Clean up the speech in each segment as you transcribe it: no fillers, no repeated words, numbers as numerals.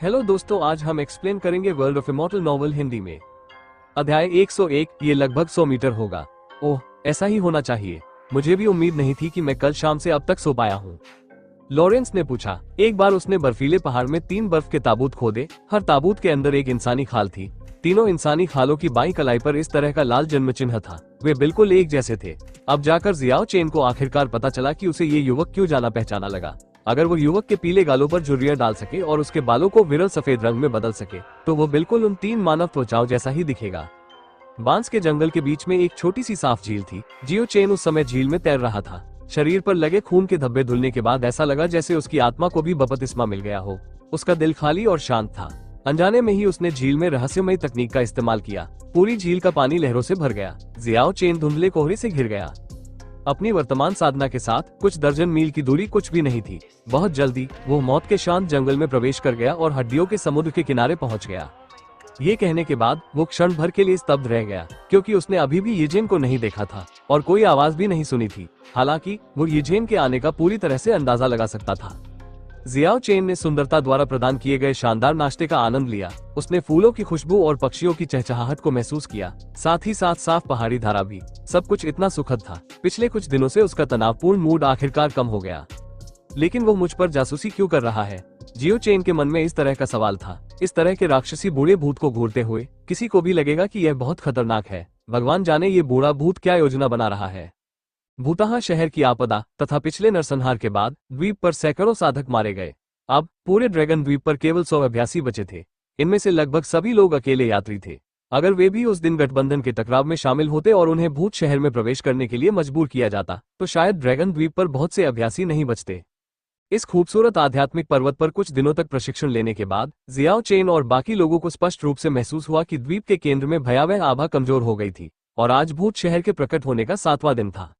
Hello दोस्तों, आज हम एक्सप्लेन करेंगे world of immortal novel Hindi में। अध्याय 101। ये लगभग 100 मीटर होगा। ओह, ऐसा ही होना चाहिए। मुझे भी उम्मीद नहीं थी कि मैं कल शाम से अब तक सो पाया हूँ। लॉरेंस ने पूछा। एक बार उसने बर्फीले पहाड़ में 3 बर्फ के ताबूत खोदे। हर ताबूत के अंदर एक इंसानी खाल थी। तीनों इंसानी खालों की बाईं कलाई पर इस तरह का लाल जन्म चिन्ह था। वे बिल्कुल एक जैसे थे। अब जाकर जियाओ चेन को आखिरकार पता चला कि उसे ये युवक क्यों जाना पहचाना लगा। अगर वो युवक के पीले गालों पर झुर्रियां डाल सके और उसके बालों को विरल सफेद रंग में बदल सके तो वो बिल्कुल उन 3 मानव त्वचाओं जैसा ही दिखेगा। बांस के जंगल के बीच में एक छोटी सी साफ झील थी। जियो चेन उस समय झील में तैर रहा था। शरीर पर लगे खून के धब्बे धुलने के बाद ऐसा लगा जैसे उसकी आत्मा को भी बपतिस्मा मिल गया हो। उसका दिल खाली और शांत था। अनजाने में ही उसने झील में रहस्यमय तकनीक का इस्तेमाल किया। पूरी झील का पानी लहरों से भर गया। जियाओ चेन धुंधले कोहरे से घिर गया। अपनी वर्तमान साधना के साथ कुछ दर्जन मील की दूरी कुछ भी नहीं थी। बहुत जल्दी वो मौत के शांत जंगल में प्रवेश कर गया और हड्डियों के समुद्र के किनारे पहुंच गया। ये कहने के बाद वो क्षण भर के लिए स्तब्ध रह गया, क्योंकि उसने अभी भी यिजेन को नहीं देखा था और कोई आवाज भी नहीं सुनी थी। हालांकि वो यिजेन के आने का पूरी तरह से अंदाजा लगा सकता था। जियाओ चेन ने सुंदरता द्वारा प्रदान किए गए शानदार नाश्ते का आनंद लिया। उसने फूलों की खुशबू और पक्षियों की चहचहाहट को महसूस किया, साथ ही साथ साफ पहाड़ी धारा भी। सब कुछ इतना सुखद था। पिछले कुछ दिनों से उसका तनावपूर्ण मूड आखिरकार कम हो गया। लेकिन वो मुझ पर जासूसी क्यों कर रहा है? जियो चेन के मन में इस तरह का सवाल था। इस तरह के राक्षसी बूढ़े भूत को घूरते हुए किसी को भी लगेगा कि यह बहुत खतरनाक है। भगवान जाने ये बूढ़ा भूत क्या योजना बना रहा है। भूतहा शहर की आपदा तथा पिछले नरसंहार के बाद द्वीप पर सैकड़ों साधक मारे गए। अब पूरे ड्रैगन द्वीप पर केवल 100 अभ्यासी बचे थे। इनमें से लगभग सभी लोग अकेले यात्री थे। अगर वे भी उस दिन गठबंधन के टकराव में शामिल होते और उन्हें भूत शहर में प्रवेश करने के लिए मजबूर किया जाता तो शायद ड्रैगन द्वीप पर बहुत से अभ्यासी नहीं बचते। इस खूबसूरत आध्यात्मिक पर्वत पर कुछ दिनों तक प्रशिक्षण लेने के बाद जियाओ चेन और बाकी लोगों को स्पष्ट रूप से महसूस हुआ कि द्वीप के केंद्र में भयावह आभा कमजोर हो गई थी और आज भूत शहर के प्रकट होने का 7वां दिन था।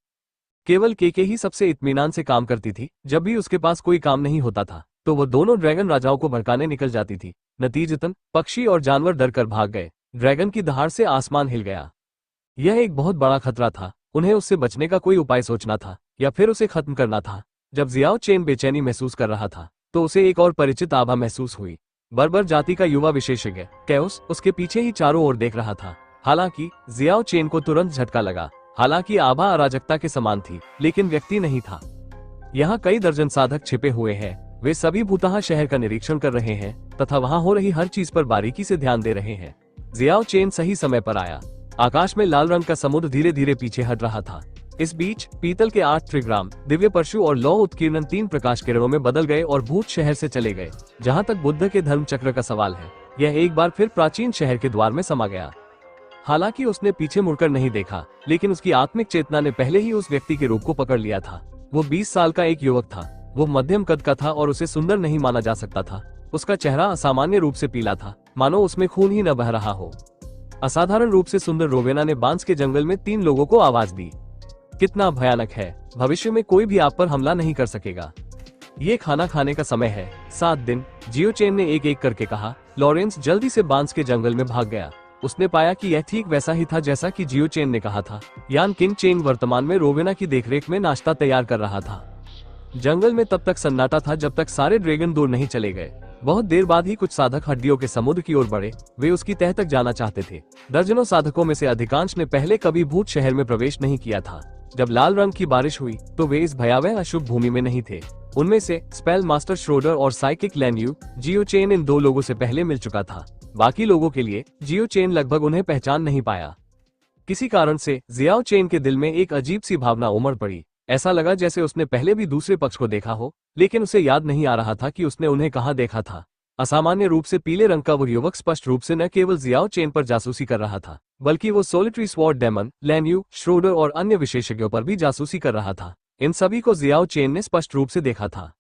केवल केके ही सबसे इत्मीनान से काम करती थी। जब भी उसके पास कोई काम नहीं होता था तो वो दोनों ड्रैगन राजाओं को भड़काने निकल जाती थी। नतीजतन पक्षी और जानवर डर कर भाग गए। ड्रैगन की दहाड़ से आसमान हिल गया। यह एक बहुत बड़ा खतरा था। उन्हें उससे बचने का कोई उपाय सोचना था या फिर उसे खत्म करना था। जब जियाओ चेन बेचैनी महसूस कर रहा था तो उसे एक और परिचित आभा महसूस हुई। बर्बर जाति का युवा विशेषज्ञ कैओस उसके पीछे ही चारों ओर देख रहा था। हालांकि जियाओ चेन को तुरंत झटका लगा। हालांकि आभा अराजकता के समान थी, लेकिन व्यक्ति नहीं था। यहाँ कई दर्जन साधक छिपे हुए हैं। वे सभी भूतहा शहर का निरीक्षण कर रहे हैं तथा वहाँ हो रही हर चीज पर बारीकी से ध्यान दे रहे हैं। जियाओ चेन सही समय पर आया। आकाश में लाल रंग का समुद्र धीरे धीरे पीछे हट रहा था। इस बीच पीतल के 8 त्रिग्राम, दिव्य परशु और लौ उत्कीर्णन 3 प्रकाश किरणों में बदल गए और भूत शहर से चले गए। जहाँ तक बुद्ध के धर्म चक्र का सवाल है, यह एक बार फिर प्राचीन शहर के द्वार में समा गया। हालांकि उसने पीछे मुड़कर नहीं देखा, लेकिन उसकी आत्मिक चेतना ने पहले ही उस व्यक्ति के रूप को पकड़ लिया था। वो 20 साल का एक युवक था। वो मध्यम कद का था और उसे सुंदर नहीं माना जा सकता था। उसका चेहरा असामान्य रूप से पीला था, मानो उसमें खून ही न बह रहा हो। असाधारण रूप से सुंदर रोवेना ने बांस के जंगल में 3 लोगों को आवाज दी। कितना भयानक है। भविष्य में कोई भी आप पर हमला नहीं कर सकेगा। ये खाना खाने का समय है। 7 दिन, जियो चेन ने एक एक करके कहा। लॉरेंस जल्दी से बांस के जंगल में भाग गया। उसने पाया कि यह ठीक वैसा ही था जैसा कि जियो चेन ने कहा था। यान किंग चेन वर्तमान में रोवेना की देखरेख में नाश्ता तैयार कर रहा था। जंगल में तब तक सन्नाटा था जब तक सारे ड्रैगन दूर नहीं चले गए। बहुत देर बाद ही कुछ साधक हड्डियों के समुद्र की ओर बढ़े। वे उसकी तह तक जाना चाहते थे। दर्जनों साधकों में से अधिकांश ने पहले कभी भूत शहर में प्रवेश नहीं किया था। जब लाल रंग की बारिश हुई तो वे इस भयावह अशुभ भूमि में नहीं थे। उनमें से स्पेल मास्टर श्रोडर और साइकिक लैन्यू जियो चेन इन 2 लोगों से पहले मिल चुका था। बाकी लोगों के लिए जियो चेन लगभग उन्हें पहचान नहीं पाया। किसी कारण से जियाओ चेन के दिल में एक अजीब सी भावना उमड़ पड़ी। ऐसा लगा जैसे उसने पहले भी दूसरे पक्ष को देखा हो, लेकिन उसे याद नहीं आ रहा था कि उसने उन्हें कहाँ देखा था। असामान्य रूप से पीले रंग का वो युवक स्पष्ट रूप से न केवल जियाओ चेन पर जासूसी कर रहा था, बल्कि वो सोलिटरी स्वॉर्ड डेमन, लैन्यू, श्रोडर और अन्य विशेषज्ञों पर भी जासूसी कर रहा था। इन सभी को जियाओ चेन ने स्पष्ट रूप से देखा था।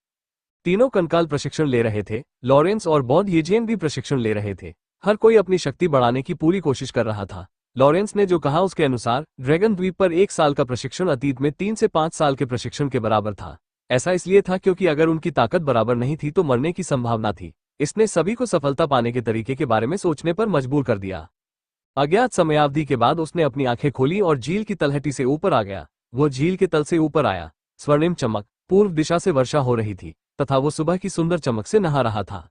तीनों कंकाल प्रशिक्षण ले रहे थे। लॉरेंस और बॉड यिजेन भी प्रशिक्षण ले रहे थे। हर कोई अपनी शक्ति बढ़ाने की पूरी कोशिश कर रहा था। लॉरेंस ने जो कहा उसके अनुसार ड्रैगन द्वीप पर 1 साल का प्रशिक्षण अतीत में 3 से 5 साल के प्रशिक्षण के बराबर था। ऐसा इसलिए था क्योंकि अगर उनकी ताकत बराबर नहीं थी तो मरने की संभावना थी। इसने सभी को सफलता पाने के तरीके के बारे में सोचने पर मजबूर कर दिया। अज्ञात समयावधि के बाद उसने अपनी आंखें खोली और झील की तलहटी से ऊपर आ गया। वो झील के तल से ऊपर आया। स्वर्णिम चमक, पूर्व दिशा से वर्षा हो रही थी तथा वो सुबह की सुंदर चमक से नहा रहा था।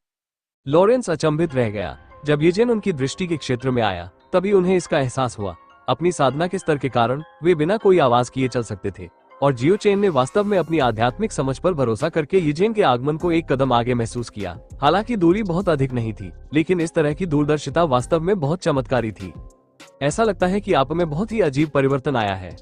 लॉरेंस अचंभित रह गया। जब यीजेन उनकी दृष्टि के क्षेत्र में आया तभी उन्हें इसका एहसास हुआ। अपनी साधना के स्तर के कारण वे बिना कोई आवाज किए चल सकते थे और जियो चेन ने वास्तव में अपनी आध्यात्मिक समझ पर भरोसा करके यीजेन के आगमन को एक कदम आगे महसूस किया। हालांकि दूरी बहुत अधिक नहीं थी, लेकिन इस तरह की दूरदर्शिता वास्तव में बहुत चमत्कारी थी। ऐसा लगता है कि आप में बहुत ही अजीब परिवर्तन आया है।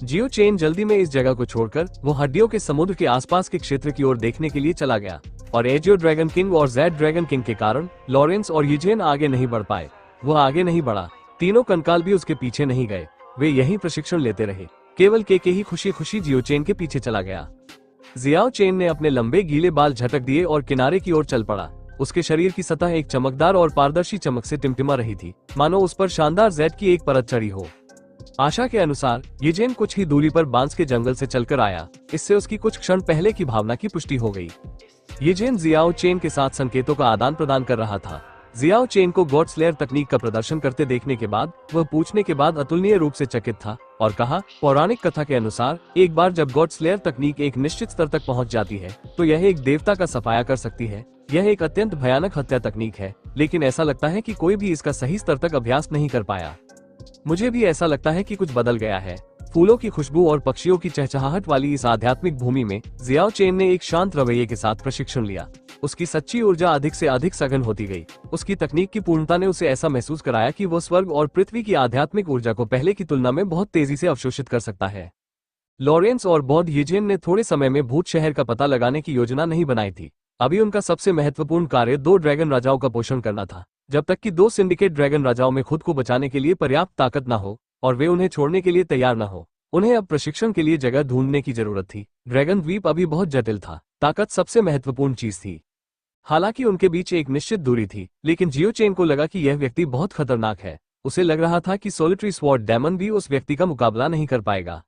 जियो चेन जल्दी में इस जगह को छोड़कर वो हड्डियों के समुद्र के आसपास के क्षेत्र की ओर देखने के लिए चला गया और एजियो ड्रैगन किंग और जेड ड्रैगन किंग के कारण लॉरेंस और यीजेन आगे नहीं बढ़ पाए। वो आगे नहीं बढ़ा, तीनों कंकाल भी उसके पीछे नहीं गए। वे यहीं प्रशिक्षण लेते रहे। केवल के ही खुशी खुशी जियो चेन के पीछे चला गया। जियाओ चेन ने अपने लंबे गीले बाल झटक दिए और किनारे की ओर चल पड़ा। उसके शरीर की सतह एक चमकदार और पारदर्शी चमक से टिमटिमा रही थी, मानो उस पर शानदार जेड की एक परत चढ़ी हो। आशा के अनुसार यीजेन कुछ ही दूरी पर बांस के जंगल से चलकर आया। इससे उसकी कुछ क्षण पहले की भावना की पुष्टि हो गई। यीजेन जियाओ चेन के साथ संकेतों का आदान प्रदान कर रहा था। जियाओ चेन को गॉड स्लेयर तकनीक का प्रदर्शन करते देखने के बाद वह पूछने के बाद अतुलनीय रूप से चकित था और कहा, पौराणिक कथा के अनुसार एक बार जब गॉड स्लेयर तकनीक एक निश्चित स्तर तक पहुंच जाती है तो यह एक देवता का सफाया कर सकती है। यह एक अत्यंत भयानक हत्या तकनीक है, लेकिन ऐसा लगता है कि कोई भी इसका सही स्तर तक अभ्यास नहीं कर पाया। मुझे भी ऐसा लगता है कि कुछ बदल गया है। फूलों की खुशबू और पक्षियों की चहचहाहट वाली इस आध्यात्मिक भूमि में जियाओ चेन ने एक शांत रवैये के साथ प्रशिक्षण लिया। उसकी सच्ची ऊर्जा अधिक से अधिक सघन होती गई। उसकी तकनीक की पूर्णता ने उसे ऐसा महसूस कराया कि वो स्वर्ग और पृथ्वी की आध्यात्मिक ऊर्जा को पहले की तुलना में बहुत तेजी से अवशोषित कर सकता है। लॉरेंस और बौद्ध यीजेन ने थोड़े समय में भूत शहर का पता लगाने की योजना नहीं बनाई थी। अभी उनका सबसे महत्वपूर्ण कार्य 2 ड्रैगन राजाओं का पोषण करना था। जब तक कि 2 सिंडिकेट ड्रैगन राजाओं में खुद को बचाने के लिए पर्याप्त ताकत न हो और वे उन्हें छोड़ने के लिए तैयार न हो, उन्हें अब प्रशिक्षण के लिए जगह ढूंढने की जरूरत थी। ड्रैगन द्वीप अभी बहुत जटिल था। ताकत सबसे महत्वपूर्ण चीज थी। हालांकि उनके बीच एक निश्चित दूरी थी, लेकिन जियो चेन को लगा कि यह व्यक्ति बहुत खतरनाक है। उसे लग रहा था कि सोलिटरी स्वॉर्ड डेमन भी उस व्यक्ति का मुकाबला नहीं कर पाएगा।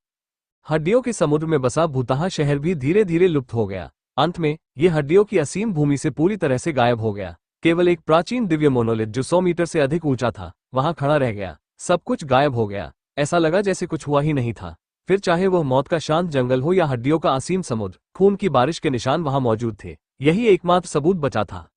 हड्डियों के समुद्र में बसा भूतहा शहर भी धीरे धीरे लुप्त हो गया। अंत में ये हड्डियों की असीम भूमि से पूरी तरह से गायब हो गया। केवल एक प्राचीन दिव्य मोनोलिथ जो 100 मीटर से अधिक ऊंचा था वहां खड़ा रह गया। सब कुछ गायब हो गया। ऐसा लगा जैसे कुछ हुआ ही नहीं था। फिर चाहे वह मौत का शांत जंगल हो या हड्डियों का असीम समुद्र, खून की बारिश के निशान वहां मौजूद थे। यही एकमात्र सबूत बचा था।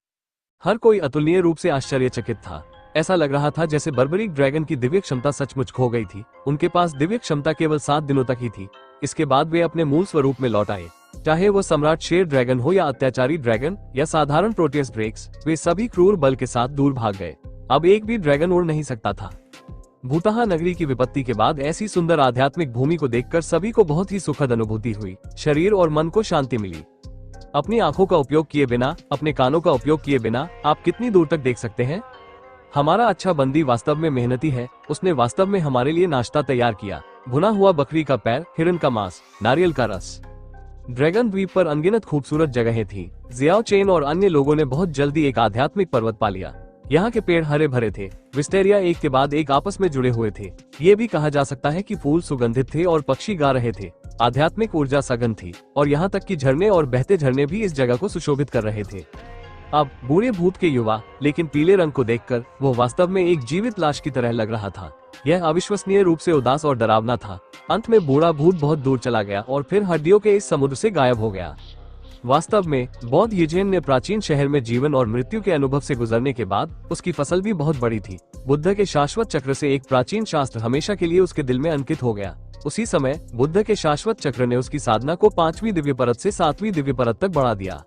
हर कोई अतुलनीय रूप से आश्चर्यचकित था। ऐसा लग रहा था जैसे बर्बरिक ड्रैगन की दिव्य क्षमता सचमुच खो गई थी। उनके पास दिव्य क्षमता केवल 7 दिनों तक ही थी। इसके बाद वे अपने मूल स्वरूप में लौट आए। चाहे वो सम्राट शेर ड्रैगन हो या अत्याचारी ड्रैगन या साधारण प्रोटियस ड्रेक्स, वे सभी क्रूर बल के साथ दूर भाग गए। अब एक भी ड्रैगन उड़ नहीं सकता था। भूतहा नगरी की विपत्ति के बाद ऐसी सुंदर आध्यात्मिक भूमि को देखकर सभी को बहुत ही सुखद अनुभूति हुई। शरीर और मन को शांति मिली। अपनी आंखों का उपयोग किए बिना, अपने कानों का उपयोग किए बिना आप कितनी दूर तक देख सकते हैं? हमारा अच्छा बंदी वास्तव में मेहनती है। उसने वास्तव में हमारे लिए नाश्ता तैयार किया। भुना हुआ बकरी का पैर, हिरन का मांस, नारियल का रस। ड्रैगन द्वीप पर अनगिनत खूबसूरत जगहें थी। जियाओ चेन और अन्य लोगों ने बहुत जल्दी एक आध्यात्मिक पर्वत पा लिया। यहाँ के पेड़ हरे भरे थे। विस्टेरिया एक के बाद एक आपस में जुड़े हुए थे। ये भी कहा जा सकता है कि फूल सुगंधित थे और पक्षी गा रहे थे। आध्यात्मिक ऊर्जा सघन थी और यहाँ तक कि झरने और बहते झरने भी इस जगह को सुशोभित कर रहे थे। अब बूढ़े भूत के युवा लेकिन पीले रंग को देखकर वो वास्तव में एक जीवित लाश की तरह लग रहा था। यह अविश्वसनीय रूप से उदास और डरावना था। अंत में बूढ़ा भूत बहुत दूर चला गया और फिर हड्डियों के इस समुद्र से गायब हो गया। वास्तव में बौद्ध यीजेन ने प्राचीन शहर में जीवन और मृत्यु के अनुभव से गुजरने के बाद उसकी फसल भी बहुत बड़ी थी। बुद्ध के शाश्वत चक्र से एक प्राचीन शास्त्र हमेशा के लिए उसके दिल में अंकित हो गया। उसी समय बुद्ध के शाश्वत चक्र ने उसकी साधना को 5वीं दिव्य परत से 7वीं दिव्य परत तक बढ़ा दिया।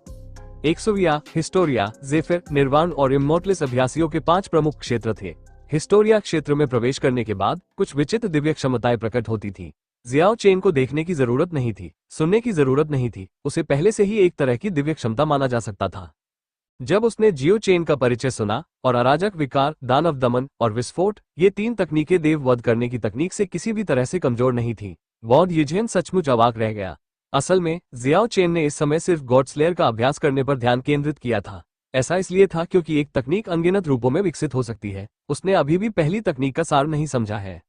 एक्सोविया, हिस्टोरिया, जेफिर, निर्वाण और इम्मोर्टलिस अभ्यासियों के 5 प्रमुख क्षेत्र थे। हिस्टोरिया क्षेत्र में प्रवेश करने के बाद कुछ विचित्र दिव्य क्षमताएं प्रकट होती थी। जियाओ चेन को देखने की जरूरत नहीं थी, सुनने की जरूरत नहीं थी। उसे पहले से ही एक तरह की दिव्य क्षमता माना जा सकता था। जब उसने जियो चेन का परिचय सुना और अराजक विकार, दानव दमन और विस्फोट, ये 3 तकनीकें देव वध करने की तकनीक से किसी भी तरह से कमजोर नहीं थी। बौद्ध यीजेन सचमुच अवाक रह गया। असल में जियाओ चेन ने इस समय सिर्फ गॉड स्लेयर का अभ्यास करने पर ध्यान केंद्रित किया था। ऐसा इसलिए था क्योंकि एक तकनीक अनगिनत रूपों में विकसित हो सकती है। उसने अभी भी पहली तकनीक का सार नहीं समझा है।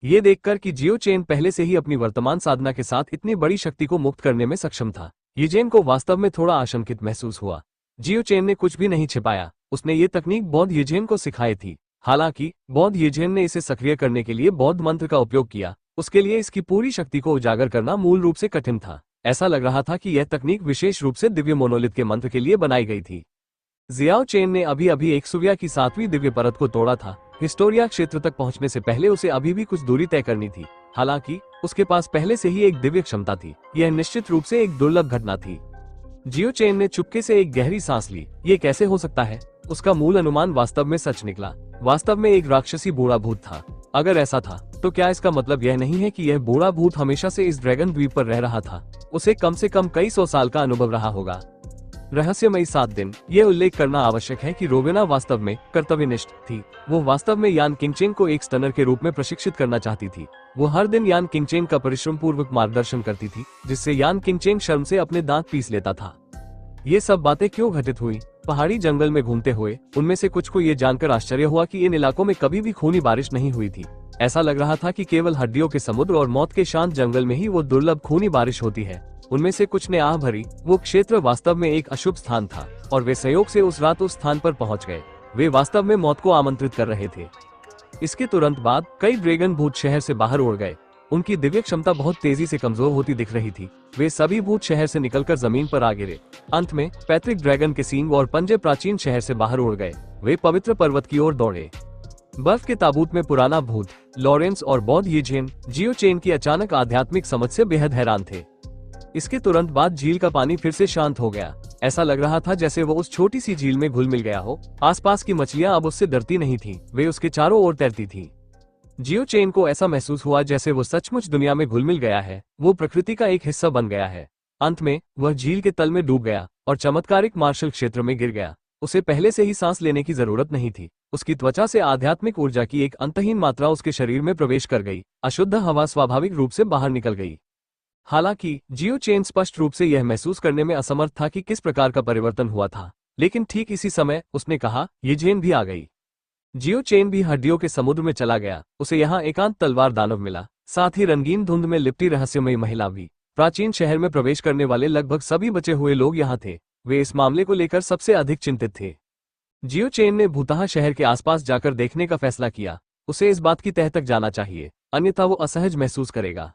ये देखकर कि जियो चेन पहले से ही अपनी वर्तमान साधना के साथ इतनी बड़ी शक्ति को मुक्त करने में सक्षम था, यीजेन को वास्तव में थोड़ा आशंकित महसूस हुआ। जियो चेन ने कुछ भी नहीं छिपाया। उसने ये तकनीक बौद्ध यीजेन को सिखाई थी। हालांकि बौद्ध यीजेन ने इसे सक्रिय करने के लिए बौद्ध मंत्र का उपयोग किया। उसके लिए इसकी पूरी शक्ति को उजागर करना मूल रूप से कठिन था। ऐसा लग रहा था कि यह तकनीक विशेष रूप से दिव्य मोनोलिथ के मंत्र के लिए बनाई गई थी। जियाओ चेन ने अभी अभी एक्सुविया की 7वीं दिव्य परत को तोड़ा था। हिस्टोरिया क्षेत्र तक पहुंचने से पहले उसे अभी भी कुछ दूरी तय करनी थी। हालांकि उसके पास पहले से ही एक दिव्य क्षमता थी। यह निश्चित रूप से एक दुर्लभ घटना थी। जियो चेन ने चुपके से एक गहरी सांस ली। ये कैसे हो सकता है? उसका मूल अनुमान वास्तव में सच निकला। वास्तव में एक राक्षसी बूढ़ा भूत था। अगर ऐसा था तो क्या इसका मतलब यह नहीं है कि यह बूढ़ा भूत हमेशा से इस ड्रैगन द्वीप पर रह रहा था? उसे कम से कम कई 100 साल का अनुभव रहा होगा। रहस्यमयी 7 दिन। यह उल्लेख करना आवश्यक है कि रोवेना वास्तव में कर्तव्यनिष्ठ थी। वो वास्तव में यान किंगचेन को एक स्टनर के रूप में प्रशिक्षित करना चाहती थी। वो हर दिन यान किंगचेन का परिश्रम पूर्वक मार्गदर्शन करती थी, जिससे यान किंगचेन शर्म से अपने दांत पीस लेता था। ये सब बातें क्यों घटित हुई? पहाड़ी जंगल में घूमते हुए उनमें से कुछ को ये जानकर आश्चर्य हुआ कि इन इलाकों में कभी भी खूनी बारिश नहीं हुई थी। ऐसा लग रहा था कि केवल हड्डियों के समुद्र और मौत के शांत जंगल में ही वो दुर्लभ खूनी बारिश होती है। उनमें से कुछ ने आह भरी। वो क्षेत्र वास्तव में एक अशुभ स्थान था और वे संयोग से उस रात उस स्थान पर पहुंच गए। वे वास्तव में मौत को आमंत्रित कर रहे थे। इसके तुरंत बाद कई ड्रैगन भूत शहर से बाहर उड़ गए। उनकी दिव्य क्षमता बहुत तेजी से कमजोर होती दिख रही थी। वे सभी भूत शहर से निकलकर जमीन पर आ गिरे। अंत में पैतृक ड्रैगन के सींग और पंजे प्राचीन शहर से बाहर उड़ गए। वे पवित्र पर्वत की ओर दौड़े। बर्फ के ताबूत में पुराना भूत लॉरेंस और बौद्ध येजेन जियो चेन की अचानक आध्यात्मिक समझ से बेहद हैरान थे। इसके तुरंत बाद झील का पानी फिर से शांत हो गया। ऐसा लग रहा था जैसे वो उस छोटी सी झील में घुल मिल गया हो। आसपास की मछलियां अब उससे डरती नहीं थीं, वे उसके चारों ओर तैरती थीं। जियो चेन को ऐसा महसूस हुआ जैसे वो सचमुच दुनिया में घुल मिल गया है। वो प्रकृति का एक हिस्सा बन गया है। अंत में वह झील के तल में डूब गया और चमत्कारिक मार्शल क्षेत्र में गिर गया। उसे पहले से ही सांस लेने की जरूरत नहीं थी। उसकी त्वचा से आध्यात्मिक ऊर्जा की एक अंतहीन मात्रा उसके शरीर में प्रवेश कर गई। अशुद्ध हवा स्वाभाविक रूप से बाहर निकल गई। हालांकि जियो चेन स्पष्ट रूप से यह महसूस करने में असमर्थ था कि किस प्रकार का परिवर्तन हुआ था। लेकिन ठीक इसी समय उसने कहा, ये जेन भी आ गई। जियो चेन भी हड्डियों के समुद्र में चला गया। उसे यहाँ एकांत तलवार दानव मिला, साथ ही रंगीन धुंध में लिपटी रहस्यमयी महिला भी। प्राचीन शहर में प्रवेश करने वाले लगभग सभी बचे हुए लोग यहाँ थे। वे इस मामले को लेकर सबसे अधिक चिंतित थे। जियो चेन ने भूतहा शहर के आसपास जाकर देखने का फैसला किया। उसे इस बात की तह तक जाना चाहिए, अन्यथा वो असहज महसूस करेगा।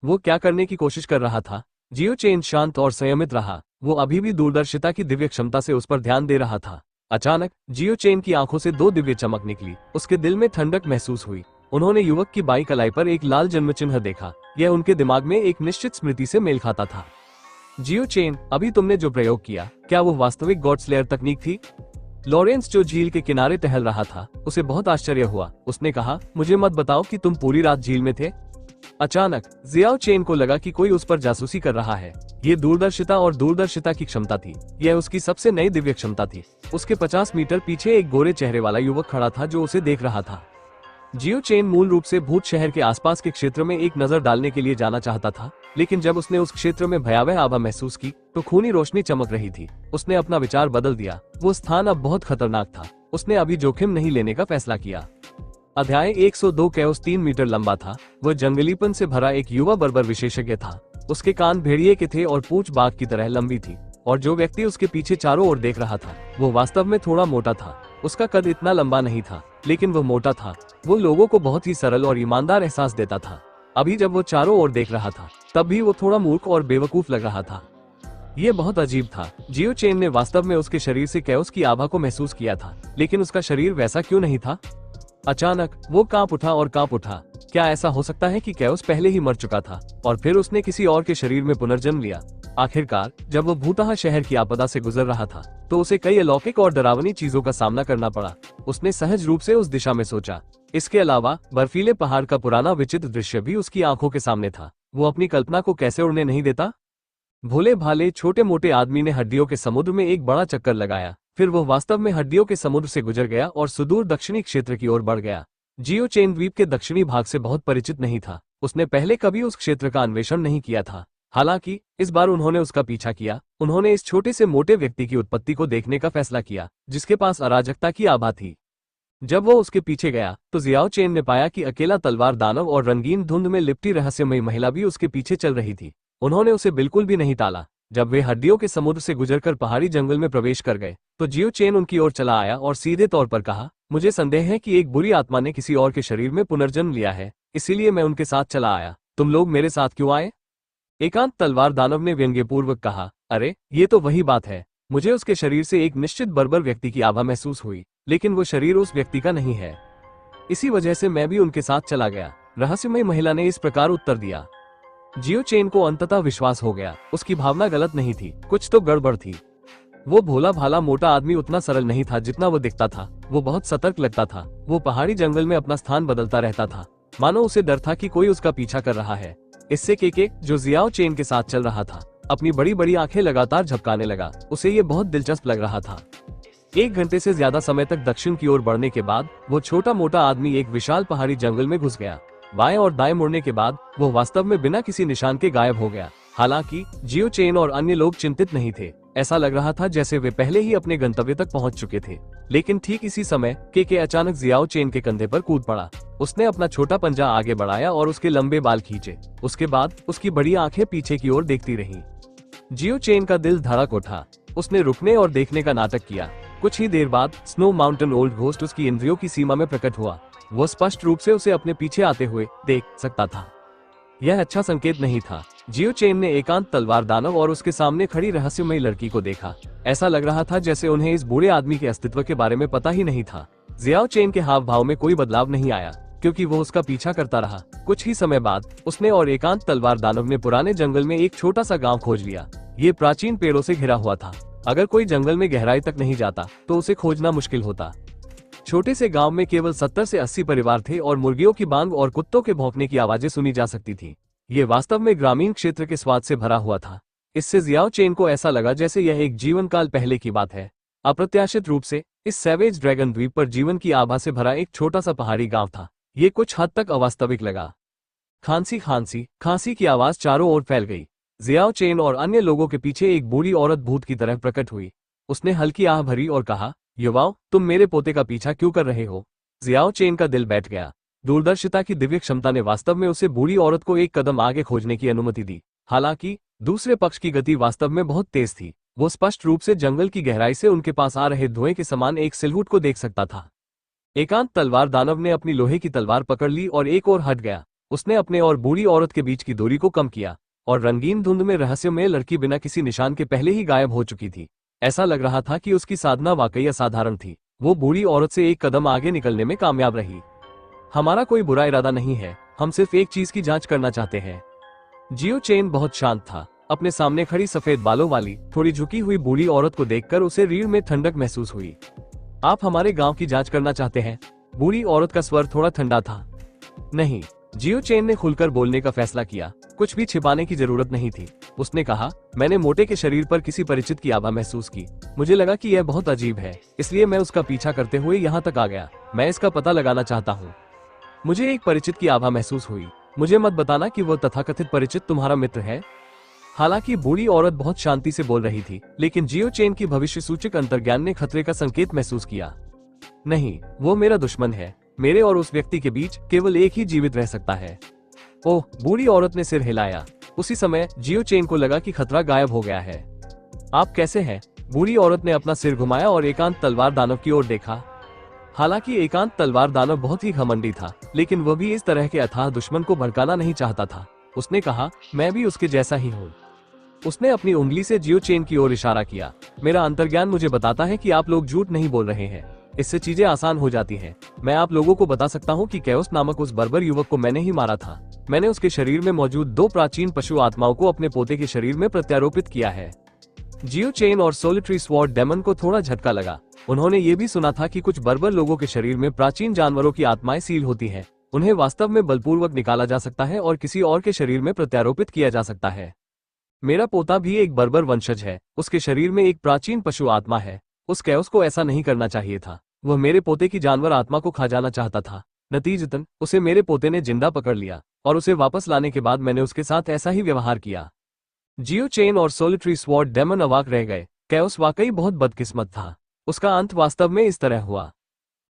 वो क्या करने की कोशिश कर रहा था? जियो चेन शांत और संयमित रहा। वो अभी भी दूरदर्शिता की दिव्य क्षमता से उस पर ध्यान दे रहा था। अचानक जियो चेन की आंखों से 2 दिव्य चमक निकली। उसके दिल में ठंडक महसूस हुई। उन्होंने युवक की बाई कलाई पर एक लाल जन्म चिन्ह देखा। यह उनके दिमाग में एक निश्चित स्मृति से मेल खाता था। जियो चेन, अभी तुमने जो प्रयोग किया, क्या वो वास्तविक गॉड स्लेयर तकनीक थी? लॉरेंस, जो झील के किनारे टहल रहा था, उसे बहुत आश्चर्य हुआ। उसने कहा, मुझे मत बताओ कि तुम पूरी रात झील में थे। अचानक जियाओ चेन को लगा कि कोई उस पर जासूसी कर रहा है। ये दूरदर्शिता और दूरदर्शिता की क्षमता थी। यह उसकी सबसे नई दिव्य क्षमता थी। उसके 50 मीटर पीछे एक गोरे चेहरे वाला युवक खड़ा था जो उसे देख रहा था। जियो चेन मूल रूप से भूत शहर के आसपास के क्षेत्र में एक नजर डालने के लिए जाना चाहता था, लेकिन जब उसने उस क्षेत्र में भयावह आभा महसूस की तो खूनी रोशनी चमक रही थी। उसने अपना विचार बदल दिया। वो स्थान अब बहुत खतरनाक था। उसने अभी जोखिम नहीं लेने का फैसला किया। अध्याय 102 कैओस 3 मीटर लंबा था। वह जंगलीपन से भरा एक युवा बर्बर विशेषज्ञ था। उसके कान भेड़िए के थे और पूंछ बाघ की तरह लंबी थी, और जो व्यक्ति उसके पीछे चारों ओर देख रहा था वो वास्तव में थोड़ा मोटा था। उसका कद इतना लंबा नहीं था, लेकिन वह मोटा था। वो लोगों को बहुत ही सरल और ईमानदार एहसास देता था। अभी जब वो चारों ओर देख रहा था तब भी वो थोड़ा मूर्ख और बेवकूफ लग रहा था। ये बहुत अजीब था। जियो चेन ने वास्तव में उसके शरीर से कैओस की आभा को महसूस किया था, लेकिन उसका शरीर वैसा क्यों नहीं था? अचानक वो कांप उठा और कांप उठा। क्या ऐसा हो सकता है कि कैओस पहले ही मर चुका था और फिर उसने किसी और के शरीर में पुनर्जन्म लिया? आखिरकार जब वो भूतहा शहर की आपदा से गुजर रहा था तो उसे कई अलौकिक और डरावनी चीजों का सामना करना पड़ा। उसने सहज रूप से उस दिशा में सोचा। इसके अलावा बर्फीले पहाड़ का पुराना विचित्र दृश्य भी उसकी आंखों के सामने था। वो अपनी कल्पना को कैसे उड़ने नहीं देता? भोले भाले छोटे मोटे आदमी ने हड्डियों के समुद्र में एक बड़ा चक्कर लगाया। फिर वो वास्तव में हड्डियों के समुद्र से गुजर गया और सुदूर दक्षिणी क्षेत्र की ओर बढ़ गया। जियो चेन द्वीप के दक्षिणी भाग से बहुत परिचित नहीं था। उसने पहले कभी उस क्षेत्र का अन्वेषण नहीं किया था। हालांकि इस बार उन्होंने उसका पीछा किया। उन्होंने इस छोटे से मोटे व्यक्ति की उत्पत्ति को देखने का फैसला किया, जिसके पास अराजकता की आभा थी। जब वो उसके पीछे गया तो जियाओ चेन ने पाया कि अकेला तलवार दानव और रंगीन धुंध में लिपटी रहस्यमयी महिला भी उसके पीछे चल रही थी। उन्होंने उसे बिल्कुल भी नहीं टाला। जब वे हड्डियों के समुद्र से गुजरकर पहाड़ी जंगल में प्रवेश कर गए तो जियो चेन उनकी ओर चला आया और सीधे तौर पर कहा, मुझे संदेह है कि एक बुरी आत्मा ने किसी और के शरीर में पुनर्जन्म लिया है, इसीलिए मैं उनके साथ चला आया। तुम लोग मेरे साथ क्यों आए? एकांत तलवार दानव ने व्यंग्यपूर्वक कहा, अरे ये तो वही बात है। मुझे उसके शरीर से एक निश्चित बर्बर व्यक्ति की आभा महसूस हुई, लेकिन वो शरीर उस व्यक्ति का नहीं है। इसी वजह से मैं भी उनके साथ चला गया। रहस्यमय महिला ने इस प्रकार उत्तर दिया। जियो चेन को अंततः विश्वास हो गया, उसकी भावना गलत नहीं थी, कुछ तो गड़बड़ थी। वो भोला भाला मोटा आदमी उतना सरल नहीं था जितना वो दिखता था। वो बहुत सतर्क लगता था। वो पहाड़ी जंगल में अपना स्थान बदलता रहता था, मानो उसे डर था कि कोई उसका पीछा कर रहा है। इससे केके, जो जियाओ चेन के साथ चल रहा था, अपनी बड़ी बड़ी आंखें लगातार झपकाने लगा। उसे ये बहुत दिलचस्प लग रहा था। 1 घंटे से ज्यादा समय तक दक्षिण की ओर बढ़ने के बाद वो छोटा मोटा आदमी एक विशाल पहाड़ी जंगल में घुस गया। बाएं और दाएं मुड़ने के बाद वो वास्तव में बिना किसी निशान के गायब हो गया। हालांकि जियो चेन और अन्य लोग चिंतित नहीं थे। ऐसा लग रहा था जैसे वे पहले ही अपने गंतव्य तक पहुंच चुके थे। लेकिन ठीक इसी समय केके अचानक जियाओ चेन के कंधे पर कूद पड़ा। उसने अपना छोटा पंजा आगे बढ़ाया और उसके लंबे बाल खींचे। उसके बाद उसकी बड़ी आंखें पीछे की ओर देखती रहीं। जियो चेन का दिल धड़क उठा। उसने रुकने और देखने का नाटक किया। कुछ ही देर बाद स्नो माउंटेन ओल्ड घोस्ट उसकी इंद्रियों की सीमा में प्रकट हुआ। वो स्पष्ट रूप से उसे अपने पीछे आते हुए देख सकता था। यह अच्छा संकेत नहीं था। जियो चेन ने एकांत तलवार दानव और उसके सामने खड़ी रहस्यमयी लड़की को देखा। ऐसा लग रहा था जैसे उन्हें इस बूढ़े आदमी के अस्तित्व के बारे में पता ही नहीं था। जियाओ चेन के हाव भाव में कोई बदलाव नहीं आया, क्योंकि वो उसका पीछा करता रहा। कुछ ही समय बाद उसने और एकांत तलवार दानव ने पुराने जंगल में एक छोटा सा गाँव खोज लिया। ये प्राचीन पेड़ों से घिरा हुआ था। अगर कोई जंगल में गहराई तक नहीं जाता तो उसे खोजना मुश्किल होता। छोटे से गांव में केवल 70 से 80 परिवार थे और मुर्गियों की बांग और कुत्तों के भौंकने की आवाजें सुनी जा सकती थी। ये वास्तव में ग्रामीण क्षेत्र के स्वाद से भरा हुआ था। इससे जियाओ चेन को ऐसा लगा जैसे यह एक जीवन काल पहले की बात है। अप्रत्याशित रूप से इस सैवेज ड्रैगन द्वीप पर जीवन की आभा से भरा एक छोटा सा पहाड़ी गांव था। ये कुछ हद तक अवास्तविक लगा। खांसी खांसी खांसी की आवाज चारों ओर फैल गई। जियाओ चेन और अन्य लोगों के पीछे एक बूढ़ी औरत भूत की तरह प्रकट हुई। उसने हल्की आह भरी और कहा, युवाओं, तुम मेरे पोते का पीछा क्यों कर रहे हो? जियाओ चेन का दिल बैठ गया। दूरदर्शिता की दिव्य क्षमता ने वास्तव में उसे बूढ़ी औरत को एक कदम आगे खोजने की अनुमति दी। हालांकि दूसरे पक्ष की गति वास्तव में बहुत तेज थी। वो स्पष्ट रूप से जंगल की गहराई से उनके पास आ रहे धुएं के समान एक सिलहुट को देख सकता था। एकांत तलवार दानव ने अपनी लोहे की तलवार पकड़ ली और एक ओर हट गया। उसने अपने और बूढ़ी औरत के बीच की दूरी को कम किया और रंगीन धुंध में रहस्यमय लड़की बिना किसी निशान के पहले ही गायब हो चुकी थी। ऐसा लग रहा था कि उसकी साधना वाकई असाधारण थी। वो बूढ़ी औरत से एक कदम आगे निकलने में कामयाब रही। हमारा कोई बुरा इरादा नहीं है, हम सिर्फ एक चीज की जांच करना चाहते हैं। जियो चेन बहुत शांत था। अपने सामने खड़ी सफेद बालों वाली थोड़ी झुकी हुई बूढ़ी औरत को देखकर उसे रीढ़ में ठंडक महसूस हुई। आप हमारे गांव की जांच करना चाहते हैं? बूढ़ी औरत का स्वर थोड़ा ठंडा था। नहीं, जियो चेन ने खुलकर बोलने का फैसला किया। कुछ भी छिपाने की जरूरत नहीं थी। उसने कहा, मैंने मोटे के शरीर पर किसी परिचित की आभा महसूस की। मुझे लगा कि यह बहुत अजीब है, इसलिए मैं उसका पीछा करते हुए यहाँ तक आ गया। मैं इसका पता लगाना चाहता हूँ। मुझे एक परिचित की आभा महसूस हुई। मुझे मत बताना कि वो तथाकथित परिचित तुम्हारा मित्र है। हालांकि बूढ़ी औरत बहुत शांति से बोल रही थी, लेकिन जियो चेन की भविष्य सूचक अंतर्ज्ञान ने खतरे का संकेत महसूस किया। नहीं, वो मेरा दुश्मन है। मेरे और उस व्यक्ति के बीच केवल एक ही जीवित रह सकता है। ओह, बूढ़ी औरत ने सिर हिलाया। उसी समय जियो चेन को लगा कि खतरा गायब हो गया है। आप कैसे हैं? बूढ़ी औरत ने अपना सिर घुमाया और एकांत तलवार दानव की ओर देखा। हालांकि एकांत तलवार दानव बहुत ही घमंडी था, लेकिन वह भी इस तरह के अथाह दुश्मन को भड़काना नहीं चाहता था। उसने कहा, मैं भी उसके जैसा ही हूँ। उसने अपनी उंगली से जियो चेन की ओर इशारा किया। मेरा अंतर्ज्ञान मुझे बताता है कि आप लोग झूठ नहीं बोल रहे हैं। इससे चीजें आसान हो जाती हैं। मैं आप लोगों को बता सकता हूँ कि कैओस नामक उस बर्बर युवक को मैंने ही मारा था। मैंने उसके शरीर में मौजूद 2 प्राचीन पशु आत्माओं को अपने पोते के शरीर में प्रत्यारोपित किया है। जियो चेन और सोलिटरी स्वॉर्ड डेमन को थोड़ा झटका लगा। उन्होंने ये भी सुना था कि कुछ बर्बर लोगों के शरीर में प्राचीन जानवरों की आत्माएं सील होती हैं। उन्हें वास्तव में बलपूर्वक निकाला जा सकता है और किसी और के शरीर में प्रत्यारोपित किया जा सकता है। मेरा पोता भी एक बर्बर वंशज है। उसके शरीर में एक प्राचीन पशु आत्मा है। उस कैओस को ऐसा नहीं करना चाहिए था। वह मेरे पोते की जानवर आत्मा को खा जाना चाहता था। नतीजतन उसे मेरे पोते ने जिंदा पकड़ लिया और उसे वापस लाने के बाद मैंने उसके साथ ऐसा ही व्यवहार किया। जियो चेन और सोलिटरी स्वॉर्ड डेमन अवाक रह गए। कैओस वाकई बहुत बदकिस्मत था। उसका अंत वास्तव में इस तरह हुआ।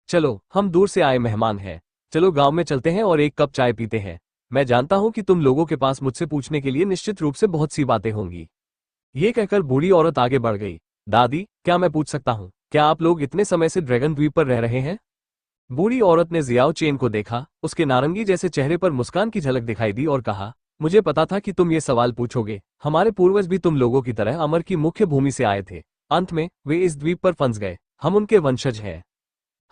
चलो, हम दूर से आए मेहमान हैं। चलो गांव में चलते हैं और एक कप चाय पीते हैं। मैं जानता हूं कि तुम लोगों के पास मुझसे पूछने के लिए निश्चित रूप से बहुत सी बातें होंगी। ये कहकर बूढ़ी औरत आगे बढ़ गई। दादी, क्या मैं पूछ सकता हूँ, क्या आप लोग इतने समय से ड्रैगन द्वीप पर रह रहे हैं? बूढ़ी औरत ने जियाओ चेन को देखा। उसके नारंगी जैसे चेहरे पर मुस्कान की झलक दिखाई दी और कहा, मुझे पता था कि तुम ये सवाल पूछोगे। हमारे पूर्वज भी तुम लोगों की तरह अमर की मुख्य भूमि से आए थे। अंत में वे इस द्वीप पर फंस गए। हम उनके वंशज हैं।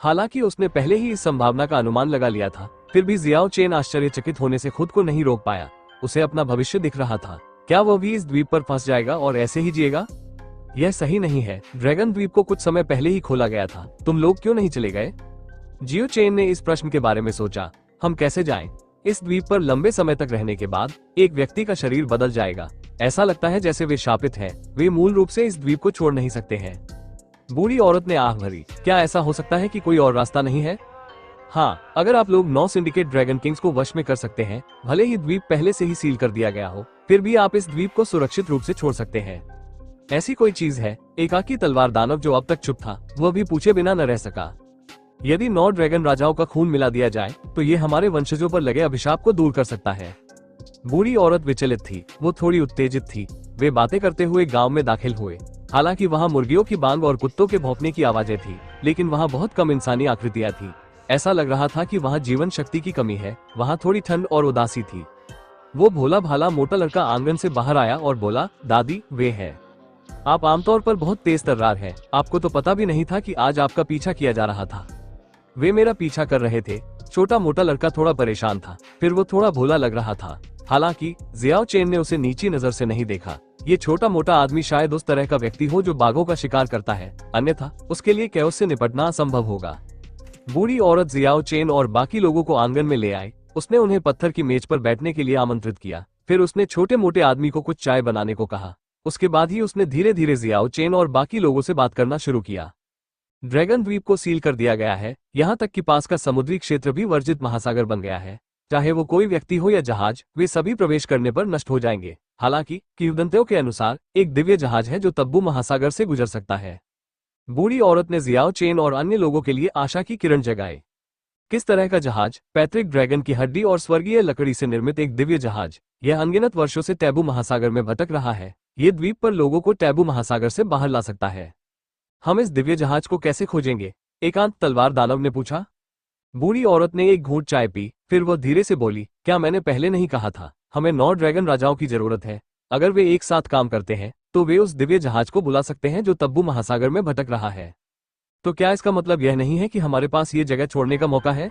हालांकि उसने पहले ही इस संभावना का अनुमान लगा लिया था, फिर भी जियाओ चेन आश्चर्यचकित होने से खुद को नहीं रोक पाया। उसे अपना भविष्य दिख रहा था। क्या वो भी इस द्वीप पर फंस जाएगा और ऐसे ही जिएगा? यह सही नहीं है। ड्रैगन द्वीप को कुछ समय पहले ही खोला गया था। तुम लोग क्यों नहीं चले गए? जियो चेन ने इस प्रश्न के बारे में सोचा। हम कैसे जाएं? इस द्वीप पर लंबे समय तक रहने के बाद एक व्यक्ति का शरीर बदल जाएगा। ऐसा लगता है जैसे वे शापित हैं। वे मूल रूप से इस द्वीप को छोड़ नहीं सकते हैं। बूढ़ी औरत ने आह भरी। क्या ऐसा हो सकता है कि कोई और रास्ता नहीं है? हाँ, अगर आप लोग 9 सिंडिकेट ड्रैगन किंग्स को वश में कर सकते हैं, भले ही द्वीप पहले से ही सील कर दिया गया हो, फिर भी आप इस द्वीप को सुरक्षित रूप से छोड़ सकते हैं। ऐसी कोई चीज है? एकाकी तलवार दानव जो अब तक चुप था, वह भी पूछे बिना न रह सका। यदि 9 ड्रैगन राजाओं का खून मिला दिया जाए तो ये हमारे वंशजों पर लगे अभिशाप को दूर कर सकता है। बूढ़ी औरत विचलित थी। वो थोड़ी उत्तेजित थी। वे बातें करते हुए गांव में दाखिल हुए। हालांकि वहां मुर्गियों की बांग और कुत्तों के भौंकने की आवाजें थी, लेकिन वहां बहुत कम इंसानी आकृतियां थी। ऐसा लग रहा था कि वहां जीवन शक्ति की कमी है। वहां थोड़ी ठंड और उदासी थी। वो भोला भाला मोटा लड़का आंगन से बाहर आया और बोला, दादी, वे हैं। आप आमतौर पर बहुत तेज तर्रार हैं। आपको तो पता भी नहीं था कि आज आपका पीछा किया जा रहा था। वे मेरा पीछा कर रहे थे। छोटा मोटा लड़का थोड़ा परेशान था, फिर वो थोड़ा भोला लग रहा था। हालांकि जियाओ चेन ने उसे नीची नजर से नहीं देखा। ये छोटा मोटा आदमी शायद उस तरह का व्यक्ति हो जो बाघों का शिकार करता है, अन्यथा उसके लिए कैओस से निपटना असंभव होगा। बूढ़ी औरत जियाओ चेन और बाकी लोगों को आंगन में ले आई। उसने उन्हें पत्थर की मेज पर बैठने के लिए आमंत्रित किया। फिर उसने छोटे मोटे आदमी को कुछ चाय बनाने को कहा। उसके बाद ही उसने धीरे धीरे जियाओ चेन और बाकी लोगों से बात करना शुरू किया। ड्रैगन द्वीप को सील कर दिया गया है। यहाँ तक कि पास का समुद्री क्षेत्र भी वर्जित महासागर बन गया है। चाहे वो कोई व्यक्ति हो या जहाज, वे सभी प्रवेश करने पर नष्ट हो जाएंगे। हालांकि किंवदंतियों के अनुसार एक दिव्य जहाज है जो तब्बू महासागर से गुजर सकता है। बूढ़ी औरत ने जियाओ चेन और अन्य लोगों के लिए आशा की किरण जगाई। किस तरह का जहाज? पैतृक ड्रैगन की हड्डी और स्वर्गीय लकड़ी से निर्मित एक दिव्य जहाज। यह अनगिनत वर्षों से टैबू महासागर में भटक रहा है। ये द्वीप पर लोगों को टैबू महासागर से बाहर ला सकता है। हम इस दिव्य जहाज को कैसे खोजेंगे? एकांत तलवार दानव ने पूछा। बूढ़ी औरत ने एक घूंट चाय पी, फिर वह धीरे से बोली, क्या मैंने पहले नहीं कहा था? हमें 9 ड्रैगन राजाओं की जरूरत है। अगर वे एक साथ काम करते हैं तो वे उस दिव्य जहाज को बुला सकते हैं जो तब्बू महासागर में भटक रहा है। तो क्या इसका मतलब यह नहीं है कि हमारे पास ये जगह छोड़ने का मौका है?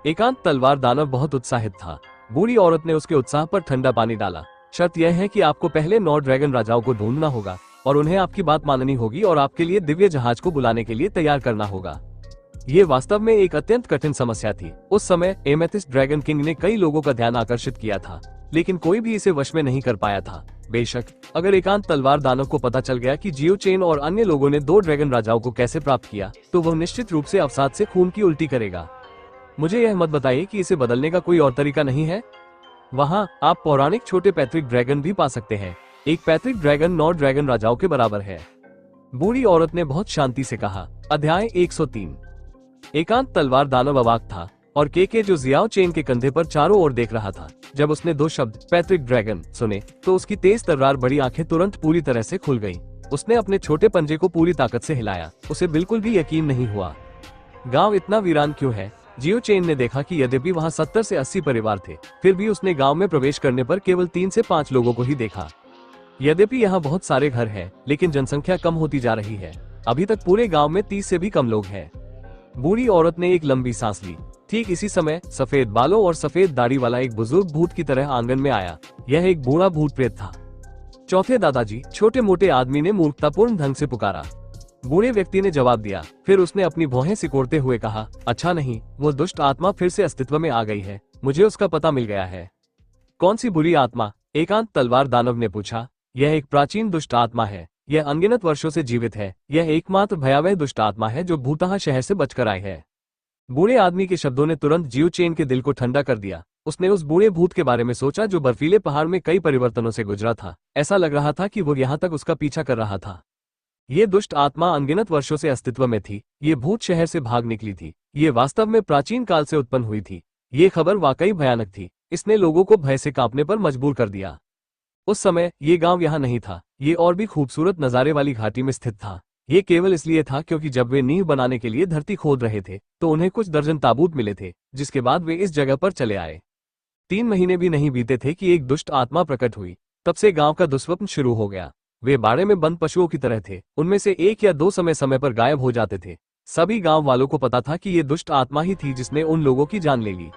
एकांत तलवार दानव बहुत उत्साहित था। बूढ़ी औरत ने उसके उत्साह पर ठंडा पानी डाला। शर्त यह है कि आपको पहले 9 ड्रैगन राजाओं को ढूंढना होगा और उन्हें आपकी बात माननी होगी और आपके लिए दिव्य जहाज को बुलाने के लिए तैयार करना होगा। ये वास्तव में एक अत्यंत कठिन समस्या थी। उस समय एमेथिस्ट ड्रैगन किंग ने कई लोगों का ध्यान आकर्षित किया था, लेकिन कोई भी इसे वश में नहीं कर पाया था। बेशक अगर एकांत तलवार दानव को पता चल गया कि जियो चेन और अन्य लोगों ने 2 ड्रैगन राजाओं को कैसे प्राप्त किया, तो वह निश्चित रूप से अवसाद से खून की उल्टी करेगा। मुझे यह मत बताइए कि इसे बदलने का कोई और तरीका नहीं है। वहाँ आप पौराणिक छोटे पैतृक ड्रैगन भी पा सकते हैं। एक पैतृक ड्रैगन 9 ड्रैगन राजाओं के बराबर है। बूढ़ी औरत ने बहुत शांति से कहा। अध्याय 103। एकांत तलवार दानव अवाक था और के जो जियाओ चेन के कंधे पर चारों ओर देख रहा था। जब उसने 2 शब्द पैतृक ड्रैगन सुने तो उसकी तेज तर्रार बड़ी आंखें तुरंत पूरी तरह से खुल गईं। उसने अपने छोटे पंजे को पूरी ताकत से हिलाया। उसे बिल्कुल भी यकीन नहीं हुआ। गांव इतना वीरान क्यों है? जियो चेन ने देखा कि यद्यपि वहां 70 से 80 परिवार थे, फिर भी उसने गांव में प्रवेश करने पर केवल 3 से 5 लोगों को ही देखा। यद्यपि यहाँ बहुत सारे घर हैं, लेकिन जनसंख्या कम होती जा रही है। अभी तक पूरे गांव में 30 से भी कम लोग हैं। बूढ़ी औरत ने एक लंबी सांस ली। ठीक इसी समय सफेद बालों और सफेद दाढ़ी वाला एक बुजुर्ग भूत की तरह आंगन में आया। यह एक बूढ़ा भूत प्रेत था। चौथे दादाजी, छोटे मोटे आदमी ने मूर्खतापूर्ण ढंग से पुकारा। बूढ़े व्यक्ति ने जवाब दिया। फिर उसने अपनी भौहें सिकोड़ते हुए कहा, अच्छा नहीं, वो दुष्ट आत्मा फिर से अस्तित्व में आ गई है। मुझे उसका पता मिल गया है। कौन सी बुरी आत्मा? एकांत तलवार दानव ने पूछा। यह एक प्राचीन दुष्ट आत्मा है। यह अनगिनत वर्षों से जीवित है। यह एकमात्र भयावह दुष्ट आत्मा है जो भूतहा शहर से बचकर आई है। बूढ़े आदमी के शब्दों ने तुरंत जियो चेन के दिल को ठंडा कर दिया। उसने उस बूढ़े भूत के बारे में सोचा जो बर्फीले पहाड़ में कई परिवर्तनों से गुजरा था। ऐसा लग रहा था कि वो यहाँ तक उसका पीछा कर रहा था। ये दुष्ट आत्मा अनगिनत वर्षों से अस्तित्व में थी। ये भूत शहर से भाग निकली थी। ये वास्तव में प्राचीन काल से उत्पन्न हुई थी। ये खबर वाकई भयानक थी। इसने लोगों को भय से कांपने पर मजबूर कर दिया। उस समय ये गांव यहाँ नहीं था। ये और भी खूबसूरत नजारे वाली घाटी में स्थित था। ये केवल इसलिए था क्योंकि जब वे नींव बनाने के लिए धरती खोद रहे थे तो उन्हें कुछ दर्जन ताबूत मिले थे, जिसके बाद वे इस जगह पर चले आए। 3 महीने भी नहीं बीते थे कि एक दुष्ट आत्मा प्रकट हुई। तब से गांव का दुस्वप्न शुरू हो गया। वे बाड़े में बंद पशुओं की तरह थे। उनमें से एक या दो समय समय पर गायब हो जाते थे। सभी गांव वालों को पता था कि ये दुष्ट आत्मा ही थी जिसने उन लोगों की जान ले ली।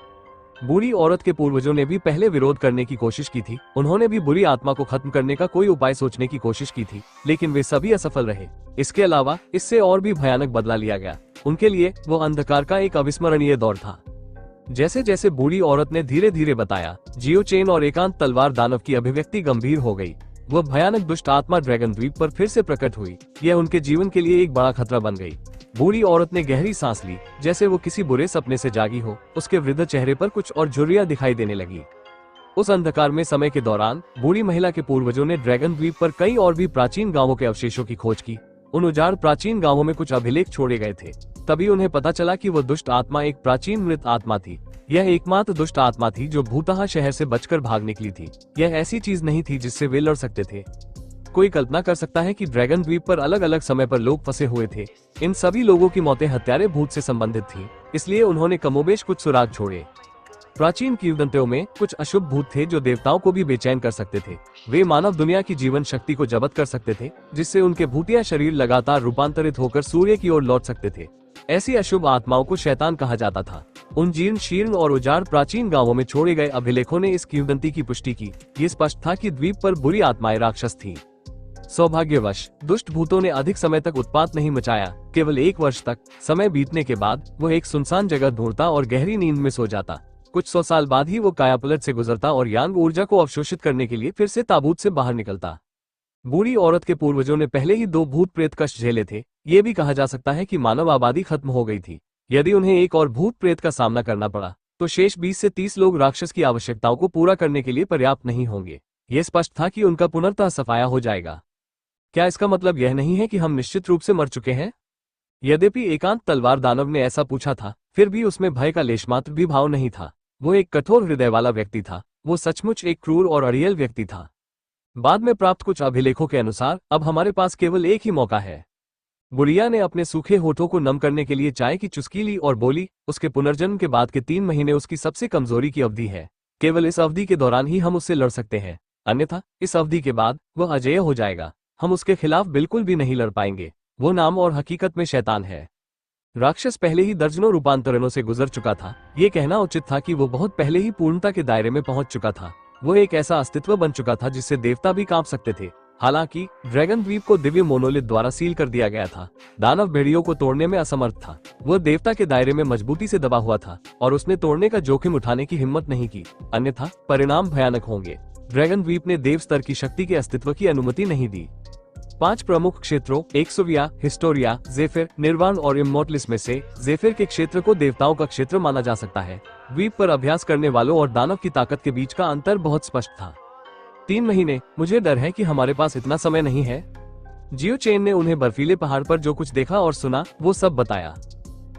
बूढ़ी औरत के पूर्वजों ने भी पहले विरोध करने की कोशिश की थी। उन्होंने भी बुरी आत्मा को खत्म करने का कोई उपाय सोचने की कोशिश की थी, लेकिन वे सभी असफल रहे। इसके अलावा इससे और भी भयानक बदला लिया गया। उनके लिए वो अंधकार का एक अविस्मरणीय दौर था। जैसे जैसे बूढ़ी औरत ने धीरे धीरे बताया, जियो चेन और एकांत तलवार दानव की अभिव्यक्ति गंभीर हो गई। वह भयानक दुष्ट आत्मा ड्रैगन द्वीप पर फिर से प्रकट हुई। यह उनके जीवन के लिए एक बड़ा खतरा बन गई। बूढ़ी औरत ने गहरी सांस ली, जैसे वो किसी बुरे सपने से जागी हो। उसके वृद्ध चेहरे पर कुछ और झुर्रियां दिखाई देने लगी। उस अंधकार में समय के दौरान बूढ़ी महिला के पूर्वजों ने ड्रैगन द्वीप पर कई और भी प्राचीन गांवों के अवशेषों की खोज की। उन उजाड़ प्राचीन गांवों में कुछ अभिलेख छोड़े गए थे। तभी उन्हें पता चला कि वो दुष्ट आत्मा एक प्राचीन मृत आत्मा थी। यह एकमात्र दुष्ट आत्मा थी जो भूतहा शहर से बचकर भाग निकली थी। यह ऐसी चीज नहीं थी जिससे वे लड़ सकते थे। कोई कल्पना कर सकता है कि ड्रैगन द्वीप पर अलग अलग समय पर लोग फंसे हुए थे। इन सभी लोगों की मौतें हत्यारे भूत से संबंधित थी, इसलिए उन्होंने कमोबेश कुछ सुराग छोड़े। प्राचीन किंवदंतियों में कुछ अशुभ भूत थे जो देवताओं को भी बेचैन कर सकते थे। वे मानव दुनिया की जीवन शक्ति को जब्त कर सकते थे, जिससे उनके भूतिया शरीर लगातार रूपांतरित होकर सूर्य की ओर लौट सकते थे। ऐसी अशुभ आत्माओं को शैतान कहा जाता था। उन जीर्ण शीर्ण और उजाड़ प्राचीन गांवों में छोड़े गए अभिलेखों ने इस किंवदंती की पुष्टि की। ये स्पष्ट था कि द्वीप पर बुरी आत्माएं राक्षस थीं। सौभाग्यवश दुष्ट भूतों ने अधिक समय तक उत्पात नहीं मचाया। केवल 1 वर्ष तक। समय बीतने के बाद वह एक सुनसान जगह ढूंढता और गहरी नींद में सो जाता। कुछ 100 साल बाद ही वो कायापलट से गुजरता और यांग ऊर्जा को अवशोषित करने के लिए फिर से ताबूत से बाहर निकलता। बूढ़ी औरत के पूर्वजों ने पहले ही 2 भूत प्रेत कष्ट झेले थे। ये भी कहा जा सकता है कि मानव आबादी खत्म हो गई थी। यदि उन्हें एक और भूत प्रेत का सामना करना पड़ा तो शेष 20 से 30 लोग राक्षस की आवश्यकताओं को पूरा करने के लिए पर्याप्त नहीं होंगे। यह स्पष्ट था कि उनका पुनर्तः सफाया हो जाएगा। क्या इसका मतलब यह नहीं है कि हम निश्चित रूप से मर चुके हैं? यद्यपि एकांत तलवार दानव ने ऐसा पूछा था, फिर भी उसमें भय का लेशमात्र भी भाव नहीं था। वो एक कठोर हृदय वाला व्यक्ति था। वो सचमुच एक क्रूर और अड़ियल व्यक्ति था। बाद में प्राप्त कुछ अभिलेखों के अनुसार अब हमारे पास केवल एक ही मौका है। बुढ़िया ने अपने सूखे होठों को नम करने के लिए चाय की चुस्की ली और बोली, उसके पुनर्जन्म के बाद के 3 महीने उसकी सबसे कमजोरी की अवधि है। केवल इस अवधि के दौरान ही हम उससे लड़ सकते हैं, अन्यथा इस अवधि के बाद वह अजेय हो जाएगा। हम उसके खिलाफ बिल्कुल भी नहीं लड़ पाएंगे। वो नाम और हकीकत में शैतान है। राक्षस पहले ही दर्जनों रूपांतरणों से गुजर चुका था। ये कहना उचित था कि वो बहुत पहले ही पूर्णता के दायरे में पहुंच चुका था। वो एक ऐसा अस्तित्व बन चुका था जिससे देवता भी कांप सकते थे। हालांकि ड्रैगन द्वीप को दिव्य मोनोलिथ द्वारा सील कर दिया गया था। दानव भेड़ियों को तोड़ने में असमर्थ था। वह देवता के दायरे में मजबूती से दबा हुआ था और उसने तोड़ने का जोखिम उठाने की हिम्मत नहीं की, अन्यथा परिणाम भयानक होंगे। ड्रैगन द्वीप ने देव स्तर की शक्ति के अस्तित्व की अनुमति नहीं दी। 5 प्रमुख क्षेत्रों एक्सोविया, हिस्टोरिया, जेफिर, निर्वाण और इमोर्टलिस में से जेफिर के क्षेत्र को देवताओं का क्षेत्र माना जा सकता है। द्वीप पर अभ्यास करने वालों और दानव की ताकत के बीच का अंतर बहुत स्पष्ट था। 3 महीने। मुझे डर है कि हमारे पास इतना समय नहीं है। जियो चेन ने उन्हें बर्फीले पहाड़ पर जो कुछ देखा और सुना वो सब बताया।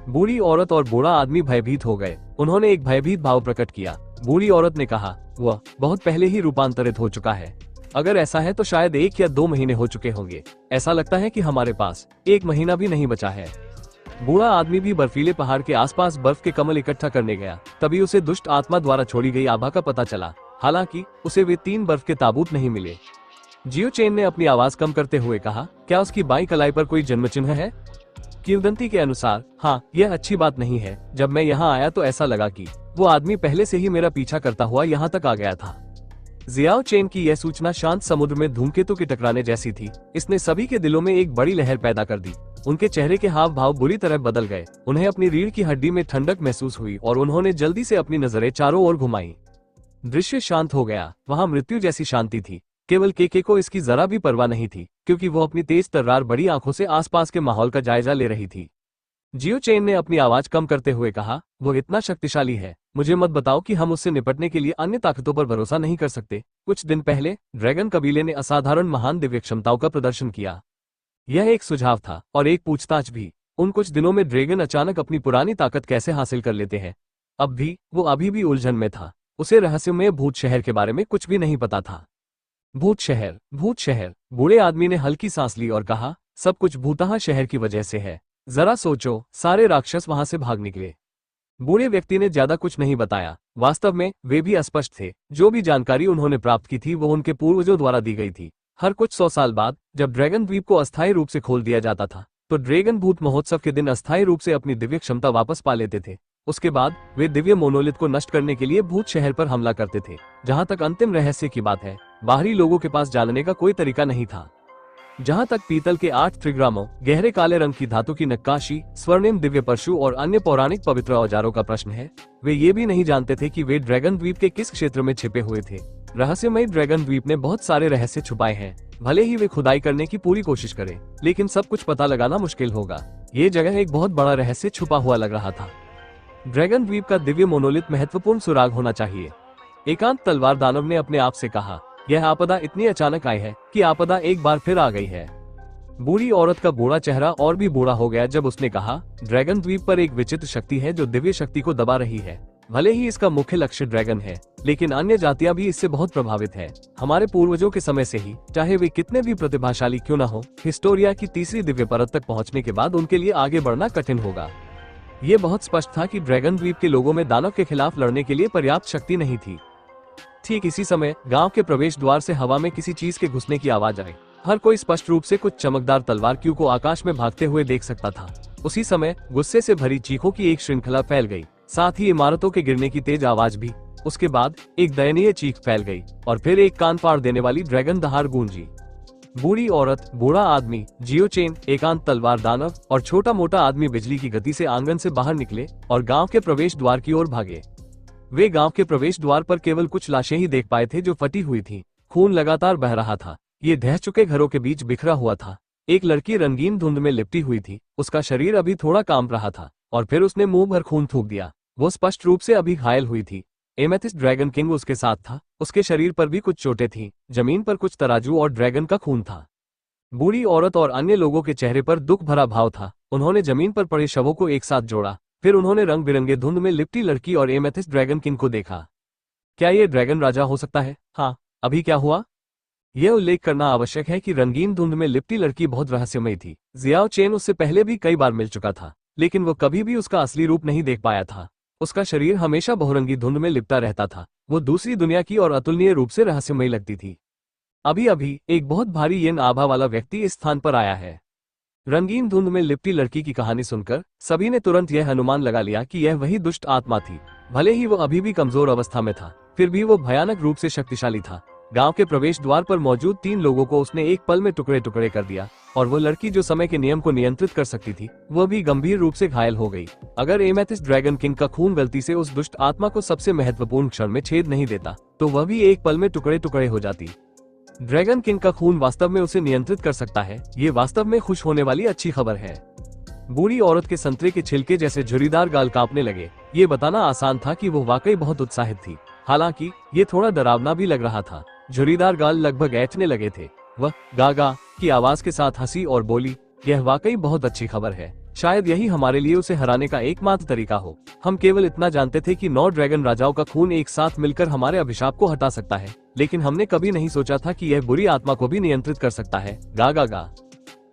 बूढ़ी औरत और बूढ़ा आदमी भयभीत हो गए। उन्होंने एक भयभीत भाव प्रकट किया। बूढ़ी औरत ने कहा, वह बहुत पहले ही रूपांतरित हो चुका है। अगर ऐसा है तो शायद 1 या 2 महीने हो चुके होंगे। ऐसा लगता है कि हमारे पास 1 महीना भी नहीं बचा है। बूढ़ा आदमी भी बर्फीले पहाड़ के आसपास बर्फ के कमल इकट्ठा करने गया। तभी उसे दुष्ट आत्मा द्वारा छोड़ी गई आभा का पता चला। हालांकि उसे वे 3 बर्फ के ताबूत नहीं मिले। जियो चेन ने अपनी आवाज कम करते हुए कहा, क्या उसकी बाई कलाई पर कोई जन्म चिन्ह है? किंवदंती के अनुसार हाँ, यह अच्छी बात नहीं है। जब मैं यहाँ आया तो ऐसा लगा कि वो आदमी पहले से ही मेरा पीछा करता हुआ यहाँ तक आ गया था। जियाओ चेन की यह सूचना शांत समुद्र में धूमकेतु के टकराने जैसी थी। इसने सभी के दिलों में एक बड़ी लहर पैदा कर दी। उनके चेहरे के हाव भाव बुरी तरह बदल गए। उन्हें अपनी रीढ़ की हड्डी में ठंडक महसूस हुई और उन्होंने जल्दी से अपनी नजरें चारों ओर घुमाई। दृश्य शांत हो गया। वहां मृत्यु जैसी शांति थी। केवल केके को इसकी जरा भी परवाह नहीं थी, क्योंकि वो अपनी तेज तर्रार बड़ी आंखों से आसपास के माहौल का जायजा ले रही थी। जियो चेन ने अपनी आवाज कम करते हुए कहा, वो इतना शक्तिशाली है, मुझे मत बताओ कि हम उससे निपटने के लिए अन्य ताकतों पर भरोसा नहीं कर सकते। कुछ दिन पहले ड्रैगन कबीले ने असाधारण महान दिव्य क्षमताओं का प्रदर्शन किया। यह एक सुझाव था और एक पूछताछ भी। उन कुछ दिनों में ड्रैगन अचानक अपनी पुरानी ताकत कैसे हासिल कर लेते हैं। वो अभी भी उलझन में था। उसे रहस्यमय भूत शहर के बारे में कुछ भी नहीं पता था। भूत शहर, भूत शहर। बूढ़े आदमी ने हल्की सांस ली और कहा, सब कुछ भूतहा शहर की वजह से है। जरा सोचो, सारे राक्षस वहां से भाग निकले। बूढ़े व्यक्ति ने ज्यादा कुछ नहीं बताया। वास्तव में वे भी अस्पष्ट थे। जो भी जानकारी उन्होंने प्राप्त की थी वो उनके पूर्वजों द्वारा दी गई थी। हर कुछ 100 साल बाद जब ड्रैगन द्वीप को अस्थायी रूप से खोल दिया जाता था तो ड्रैगन भूत महोत्सव के दिन अस्थायी रूप से अपनी दिव्य क्षमता वापस पा लेते थे। उसके बाद वे दिव्य मोनोलिथ को नष्ट करने के लिए भूत शहर पर हमला करते थे। जहां तक अंतिम रहस्य की बात है, बाहरी लोगों के पास जानने का कोई तरीका नहीं था। जहां तक पीतल के 8 त्रिग्रामों, गहरे काले रंग की धातु की नक्काशी, स्वर्णिम दिव्य परशु और अन्य पौराणिक पवित्र औजारों का प्रश्न है, वे ये भी नहीं जानते थे कि वे ड्रैगन द्वीप के किस क्षेत्र में छिपे हुए थे। रहस्यमयी ड्रैगन द्वीप ने बहुत सारे रहस्य छुपाए हैं। भले ही वे खुदाई करने की पूरी कोशिश करें, लेकिन सब कुछ पता लगाना मुश्किल होगा। ये जगह एक बहुत बड़ा रहस्य छुपा हुआ लग रहा था। ड्रैगन द्वीप का दिव्य मोनोलिथ महत्वपूर्ण सुराग होना चाहिए। एकांत तलवार दानव ने अपने आप से कहा। यह आपदा इतनी अचानक आई है कि आपदा एक बार फिर आ गई है। बूढ़ी औरत का बूढ़ा चेहरा और भी बूढ़ा हो गया जब उसने कहा, ड्रैगन द्वीप पर एक विचित्र शक्ति है जो दिव्य शक्ति को दबा रही है। भले ही इसका मुख्य लक्ष्य ड्रैगन है, लेकिन अन्य जातियां भी इससे बहुत प्रभावित है। हमारे पूर्वजों के समय से ही, चाहे वे कितने भी प्रतिभाशाली क्यों न हो, हिस्टोरिया की तीसरी दिव्य परत तक पहुंचने के बाद उनके लिए आगे बढ़ना कठिन होगा। ये बहुत स्पष्ट था कि ड्रैगन द्वीप के लोगों में दानव के खिलाफ लड़ने के लिए पर्याप्त शक्ति नहीं थी। ठीक इसी समय गांव के प्रवेश द्वार से हवा में किसी चीज के घुसने की आवाज आई। हर कोई स्पष्ट रूप से कुछ चमकदार तलवार क्यू को आकाश में भागते हुए देख सकता था। उसी समय गुस्से से भरी चीखों की एक श्रृंखला फैल गई, साथ ही इमारतों के गिरने की तेज आवाज भी। उसके बाद एक दयनीय चीख फैल गई और फिर एक कान फाड़ देने वाली ड्रैगन दहाड़ गूंजी। बूढ़ी औरत, बूढ़ा आदमी, जियोचेन, एकांत तलवार दानव और छोटा मोटा आदमी बिजली की गति से आंगन से बाहर निकले और गांव के प्रवेश द्वार की ओर भागे। वे गांव के प्रवेश द्वार पर केवल कुछ लाशें ही देख पाए थे जो फटी हुई थीं। खून लगातार बह रहा था। ये ढह चुके घरों के बीच बिखरा हुआ था। एक लड़की रंगीन धुंध में लिपटी हुई थी। उसका शरीर अभी थोड़ा कांप रहा था और फिर उसने मुंह भर खून थूक दिया। वो स्पष्ट रूप से अभी घायल हुई थी। एमेथिस्ट ड्रैगन किंग उसके साथ था। उसके शरीर पर भी कुछ चोटें थीं। जमीन पर कुछ तराजू और ड्रैगन का खून था। बूढ़ी औरत और अन्य लोगों के चेहरे पर दुख भरा भाव था। उन्होंने जमीन पर पड़े शवों को एक साथ जोड़ा। फिर उन्होंने रंग बिरंगे धुंध में लिपटी लड़की और एमेथिस्ट ड्रैगन किंग को देखा। क्या ये ड्रैगन राजा हो सकता है? हाँ, अभी क्या हुआ? यह उल्लेख करना आवश्यक है कि रंगीन धुंध में लिपटी लड़की बहुत रहस्यमयी थी। जियाओ चेन उससे पहले भी कई बार मिल चुका था, लेकिन वो कभी भी उसका असली रूप नहीं देख पाया था। उसका शरीर हमेशा बहुरंगी धुंध में लिपटा रहता था। वो दूसरी दुनिया की और अतुलनीय रूप से रहस्यमयी लगती थी। अभी अभी एक बहुत भारी येन आभा वाला व्यक्ति इस स्थान पर आया है। रंगीन धुंध में लिपटी लड़की की कहानी सुनकर सभी ने तुरंत यह अनुमान लगा लिया कि यह वही दुष्ट आत्मा थी। भले ही वो अभी भी कमजोर अवस्था में था, फिर भी वो भयानक रूप से शक्तिशाली था। गांव के प्रवेश द्वार पर मौजूद 3 लोगों को उसने एक पल में टुकड़े टुकड़े कर दिया और वो लड़की जो समय के नियम को नियंत्रित कर सकती थी, वह भी गंभीर रूप से घायल हो गई। अगर एमेथिस्ट ड्रैगन किंग का खून गलती से उस दुष्ट आत्मा को सबसे महत्वपूर्ण क्षण में छेद नहीं देता, तो वह भी एक पल में टुकड़े टुकड़े हो जाती। ड्रैगन किंग का खून वास्तव में उसे नियंत्रित कर सकता है। ये वास्तव में खुश होने वाली अच्छी खबर है। बूढ़ी औरत के संतरे के छिलके जैसे झुर्रीदार गाल कांपने लगे। ये बताना आसान था कि वो वाकई बहुत उत्साहित थी, हालांकि ये थोड़ा डरावना भी लग रहा था। झुर्रीदार गाल लगभग ऐंठने लगे थे। वह गागा की आवाज के साथ हंसी और बोली, यह वाकई बहुत अच्छी खबर है। शायद यही हमारे लिए उसे हराने का एकमात्र तरीका हो। हम केवल इतना जानते थे कि 9 ड्रैगन राजाओं का खून एक साथ मिलकर हमारे अभिशाप को हटा सकता है, लेकिन हमने कभी नहीं सोचा था कि यह बुरी आत्मा को भी नियंत्रित कर सकता है। गा गा गा।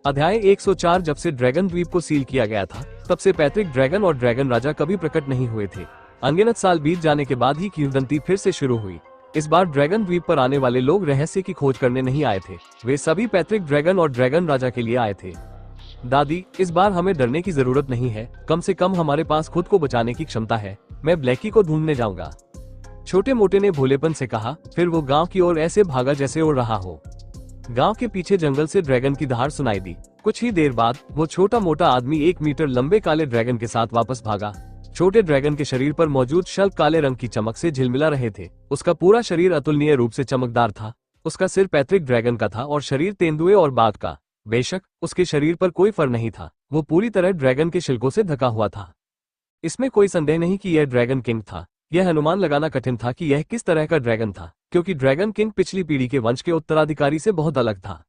अध्याय 104। जब से ड्रैगन द्वीप को सील किया गया था, तब से पैतृक ड्रैगन और ड्रैगन राजा कभी प्रकट नहीं हुए थे। अनगिनत साल बीत जाने के बाद ही किंवदंती फिर से शुरू हुई। इस बार ड्रैगन द्वीप पर आने वाले लोग रहस्य की खोज करने नहीं आए थे। वे सभी पैतृक ड्रैगन और ड्रैगन राजा के लिए आए थे। दादी, इस बार हमें डरने की जरूरत नहीं है। कम से कम हमारे पास खुद को बचाने की क्षमता है। मैं ब्लैकी को ढूंढने जाऊंगा, छोटे मोटे ने भोलेपन से कहा। फिर वो गांव की ओर ऐसे भागा जैसे उड़ रहा हो। गांव के पीछे जंगल से ड्रैगन की दहाड़ सुनाई दी। कुछ ही देर बाद वो छोटा मोटा आदमी 1 मीटर लंबे काले ड्रैगन के साथ वापस भागा। छोटे ड्रैगन के शरीर पर मौजूद शल्क काले रंग की चमक से झिलमिला रहे थे। उसका पूरा शरीर अतुलनीय रूप से चमकदार था। उसका सिर पैतृक ड्रैगन का था और शरीर तेंदुए और बाघ का। बेशक उसके शरीर पर कोई फर नहीं था, वो पूरी तरह ड्रैगन के शिल्कों से ढका हुआ था। इसमें कोई संदेह नहीं कि यह ड्रैगन किंग था। यह अनुमान लगाना कठिन था कि यह किस तरह का ड्रैगन था, क्योंकि ड्रैगन किंग पिछली पीढ़ी के वंश के उत्तराधिकारी से बहुत अलग था।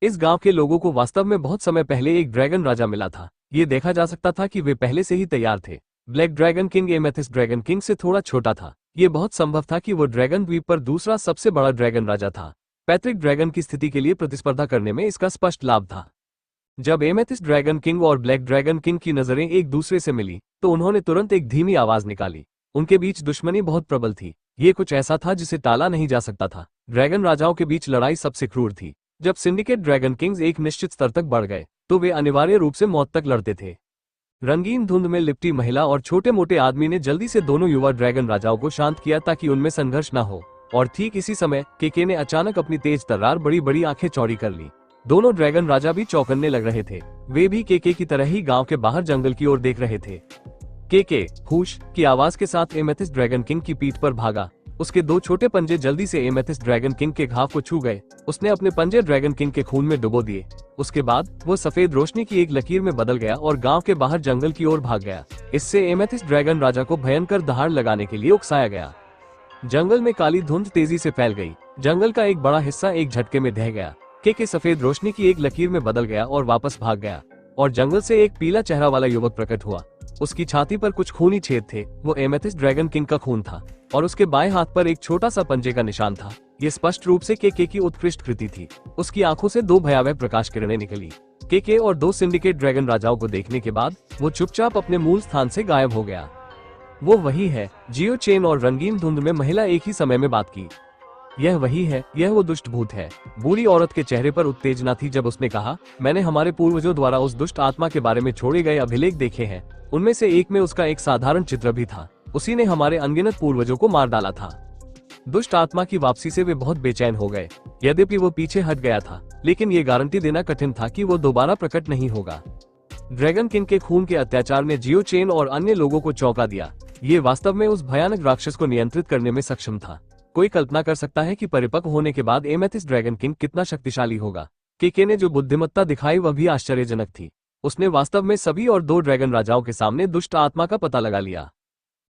इस गांव के लोगों को वास्तव में बहुत समय पहले एक ड्रैगन राजा मिला था। ये देखा जा सकता था कि वे पहले से ही तैयार थे। Black dragon king amethyst dragon king से थोड़ा छोटा था। ये बहुत संभव था कि वो ड्रैगन द्वीप पर दूसरा सबसे बड़ा ड्रैगन राजा था। पैतृक ड्रैगन की स्थिति के लिए प्रतिस्पर्धा करने में इसका स्पष्ट लाभ था। जब एमेथिस्ट ड्रैगन किंग और ब्लैक ड्रैगन किंग की नजरें एक दूसरे से मिली, तो उन्होंने तुरंत एक धीमी आवाज निकाली। उनके बीच दुश्मनी बहुत प्रबल थी। ये कुछ ऐसा था जिसे टाला नहीं जा सकता था। ड्रैगन राजाओं के बीच लड़ाई सबसे क्रूर थी। जब सिंडिकेट ड्रैगन किंग्स एक निश्चित स्तर तक बढ़ गए तो वे अनिवार्य रूप से मौत तक लड़ते थे। रंगीन धुंध में लिपटी महिला और छोटे मोटे आदमी ने जल्दी से दोनों युवा ड्रैगन राजाओं को शांत किया ताकि उनमें संघर्ष न हो। और ठीक इसी समय केके ने अचानक अपनी तेज तर्रार बड़ी बड़ी आंखें चौड़ी कर ली। दोनों ड्रैगन राजा भी चौंकने लग रहे थे। वे भी केके की तरह ही गांव के बाहर जंगल की ओर देख रहे थे। केके हुश की आवाज के साथ एमेथिस्ट ड्रैगन किंग की पीठ पर भागा। उसके दो छोटे पंजे जल्दी से एमेथिस्ट ड्रैगन किंग के घाव को छू गए। उसने अपने पंजे ड्रैगन किंग के खून में डुबो दिए। उसके बाद वो सफेद रोशनी की एक लकीर में बदल गया और गांव के बाहर जंगल की ओर भाग गया। इससे एमेथिस्ट ड्रैगन राजा को भयंकर दहाड़ लगाने के लिए उकसाया गया। जंगल में काली धुंध तेजी से फैल गई। जंगल का एक बड़ा हिस्सा एक झटके में ढह गया। केके सफेद रोशनी की एक लकीर में बदल गया और वापस भाग गया और जंगल से एक पीला चेहरा वाला युवक प्रकट हुआ। उसकी छाती पर कुछ खूनी छेद थे। वो एमेथिस्ट ड्रैगन किंग का खून था और उसके बाएं हाथ पर एक छोटा सा पंजे का निशान था। ये स्पष्ट रूप से केके की उत्कृष्ट कृति थी। उसकी आंखों से दो भयावह प्रकाश किरणें निकली। केके और दो सिंडिकेट ड्रैगन राजाओं को देखने के बाद वो चुपचाप अपने मूल स्थान से गायब हो गया। वो वही है। जियो चेन और रंगीन धुंध में महिला एक ही समय में बात की। यह वही है, यह वो दुष्ट भूत है। बूढ़ी औरत के चेहरे पर उत्तेजना थी जब उसने कहा, मैंने हमारे पूर्वजों द्वारा उस दुष्ट आत्मा के बारे में छोड़े गए अभिलेख देखे हैं। उनमें से एक में उसका एक साधारण चित्र भी था। उसी ने हमारे अनगिनत पूर्वजों को मार डाला था। दुष्ट आत्मा की वापसी से वे बहुत बेचैन हो गए। यद्यपि वो पीछे हट गया था, लेकिन ये गारंटी देना कठिन था कि वो दोबारा प्रकट नहीं होगा। ड्रैगन किंग के खून के अत्याचार ने जियो चेन और अन्य लोगों को चौंका दिया। ये वास्तव में उस भयानक राक्षस को नियंत्रित करने में सक्षम था। कोई कल्पना कर सकता है कि परिपक्व होने के बाद एमेथिस्ट ड्रैगन किंग कितना शक्तिशाली होगा। केके ने जो बुद्धिमत्ता दिखाई वह भी आश्चर्यजनक थी। उसने वास्तव में सभी और दो ड्रैगन राजाओं के सामने दुष्ट आत्मा का पता लगा लिया।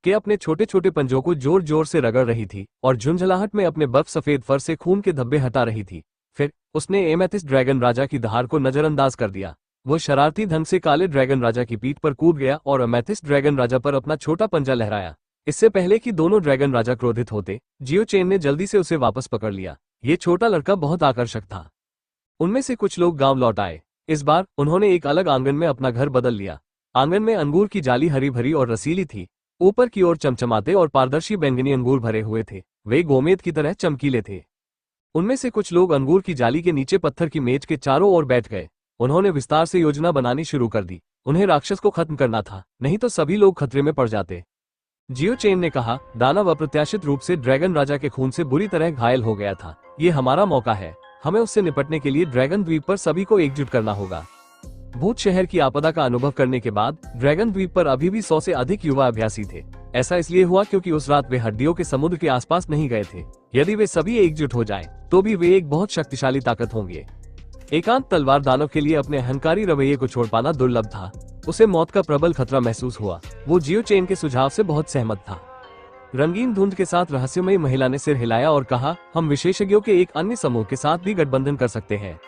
के अपने छोटे छोटे पंजों को जोर जोर से रगड़ रही थी और झुंझलाहट में अपने बफ सफेद फर से खून के धब्बे हटा रही थी। फिर उसने एमेथिस्ट ड्रैगन राजा की दहाड़ को नजरअंदाज कर दिया। वो शरारती ढंग से काले ड्रैगन राजा की पीठ पर कूद गया और एमेथिस्ट ड्रैगन राजा पर अपना छोटा पंजा लहराया। इससे पहले कि दोनों ड्रैगन राजा क्रोधित होते, जियो चेन ने जल्दी से उसे वापस पकड़ लिया। ये छोटा लड़का बहुत आकर्षक था। उनमें से कुछ लोग गांव लौट आए। इस बार उन्होंने एक अलग आंगन में अपना घर बदल लिया। आंगन में अंगूर की जाली हरी भरी और रसीली थी। ऊपर की ओर चमचमाते और पारदर्शी बैंगनी अंगूर भरे हुए थे। वे गोमेद की तरह चमकीले थे। उनमें से कुछ लोग अंगूर की जाली के नीचे पत्थर की मेज के चारों ओर बैठ गए। उन्होंने विस्तार से योजना बनानी शुरू कर दी। उन्हें राक्षस को खत्म करना था, नहीं तो सभी लोग खतरे में पड़ जाते। जियो चेन ने कहा, दानव अप्रत्याशित रूप से ड्रैगन राजा के खून से बुरी तरह घायल हो गया था। ये हमारा मौका है। हमें उससे निपटने के लिए ड्रैगन द्वीप पर सभी को एकजुट करना होगा। भूत शहर की आपदा का अनुभव करने के बाद ड्रैगन द्वीप पर अभी भी 100 से अधिक युवा अभ्यासी थे। ऐसा इसलिए हुआ क्योंकि उस रात वे हड्डियों के समुद्र के आसपास नहीं गए थे। यदि वे सभी एकजुट हो जाएं, तो भी वे एक बहुत शक्तिशाली ताकत होंगे। एकांत तलवार दानव के लिए अपने अहंकारी रवैये को छोड़ पाना दुर्लभ था। उसे मौत का प्रबल खतरा महसूस हुआ। वो जियो चेन के सुझाव से बहुत सहमत था। रंगीन धुंध के साथ रहस्यमयी महिला ने सिर हिलाया और कहा, हम विशेषज्ञों के एक अन्य समूह के साथ भी गठबंधन कर सकते हैं।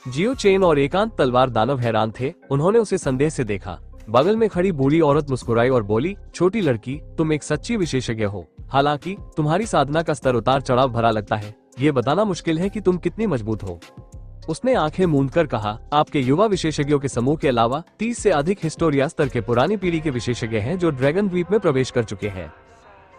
जियो चेन और एकांत तलवार दानव हैरान थे। उन्होंने उसे संदेह से देखा। बगल में खड़ी बूढ़ी औरत मुस्कुराई और बोली, छोटी लड़की, तुम एक सच्ची विशेषज्ञ हो। हालांकि तुम्हारी साधना का स्तर उतार चढ़ाव भरा लगता है। ये बताना मुश्किल है कि तुम कितनी मजबूत हो। उसने आंखें मूंदकर कहा, आपके युवा विशेषज्ञों के समूह के अलावा 30 से अधिक हिस्टोरिया स्तर के पुरानी पीढ़ी के विशेषज्ञ हैं जो ड्रैगन द्वीप में प्रवेश कर चुके हैं।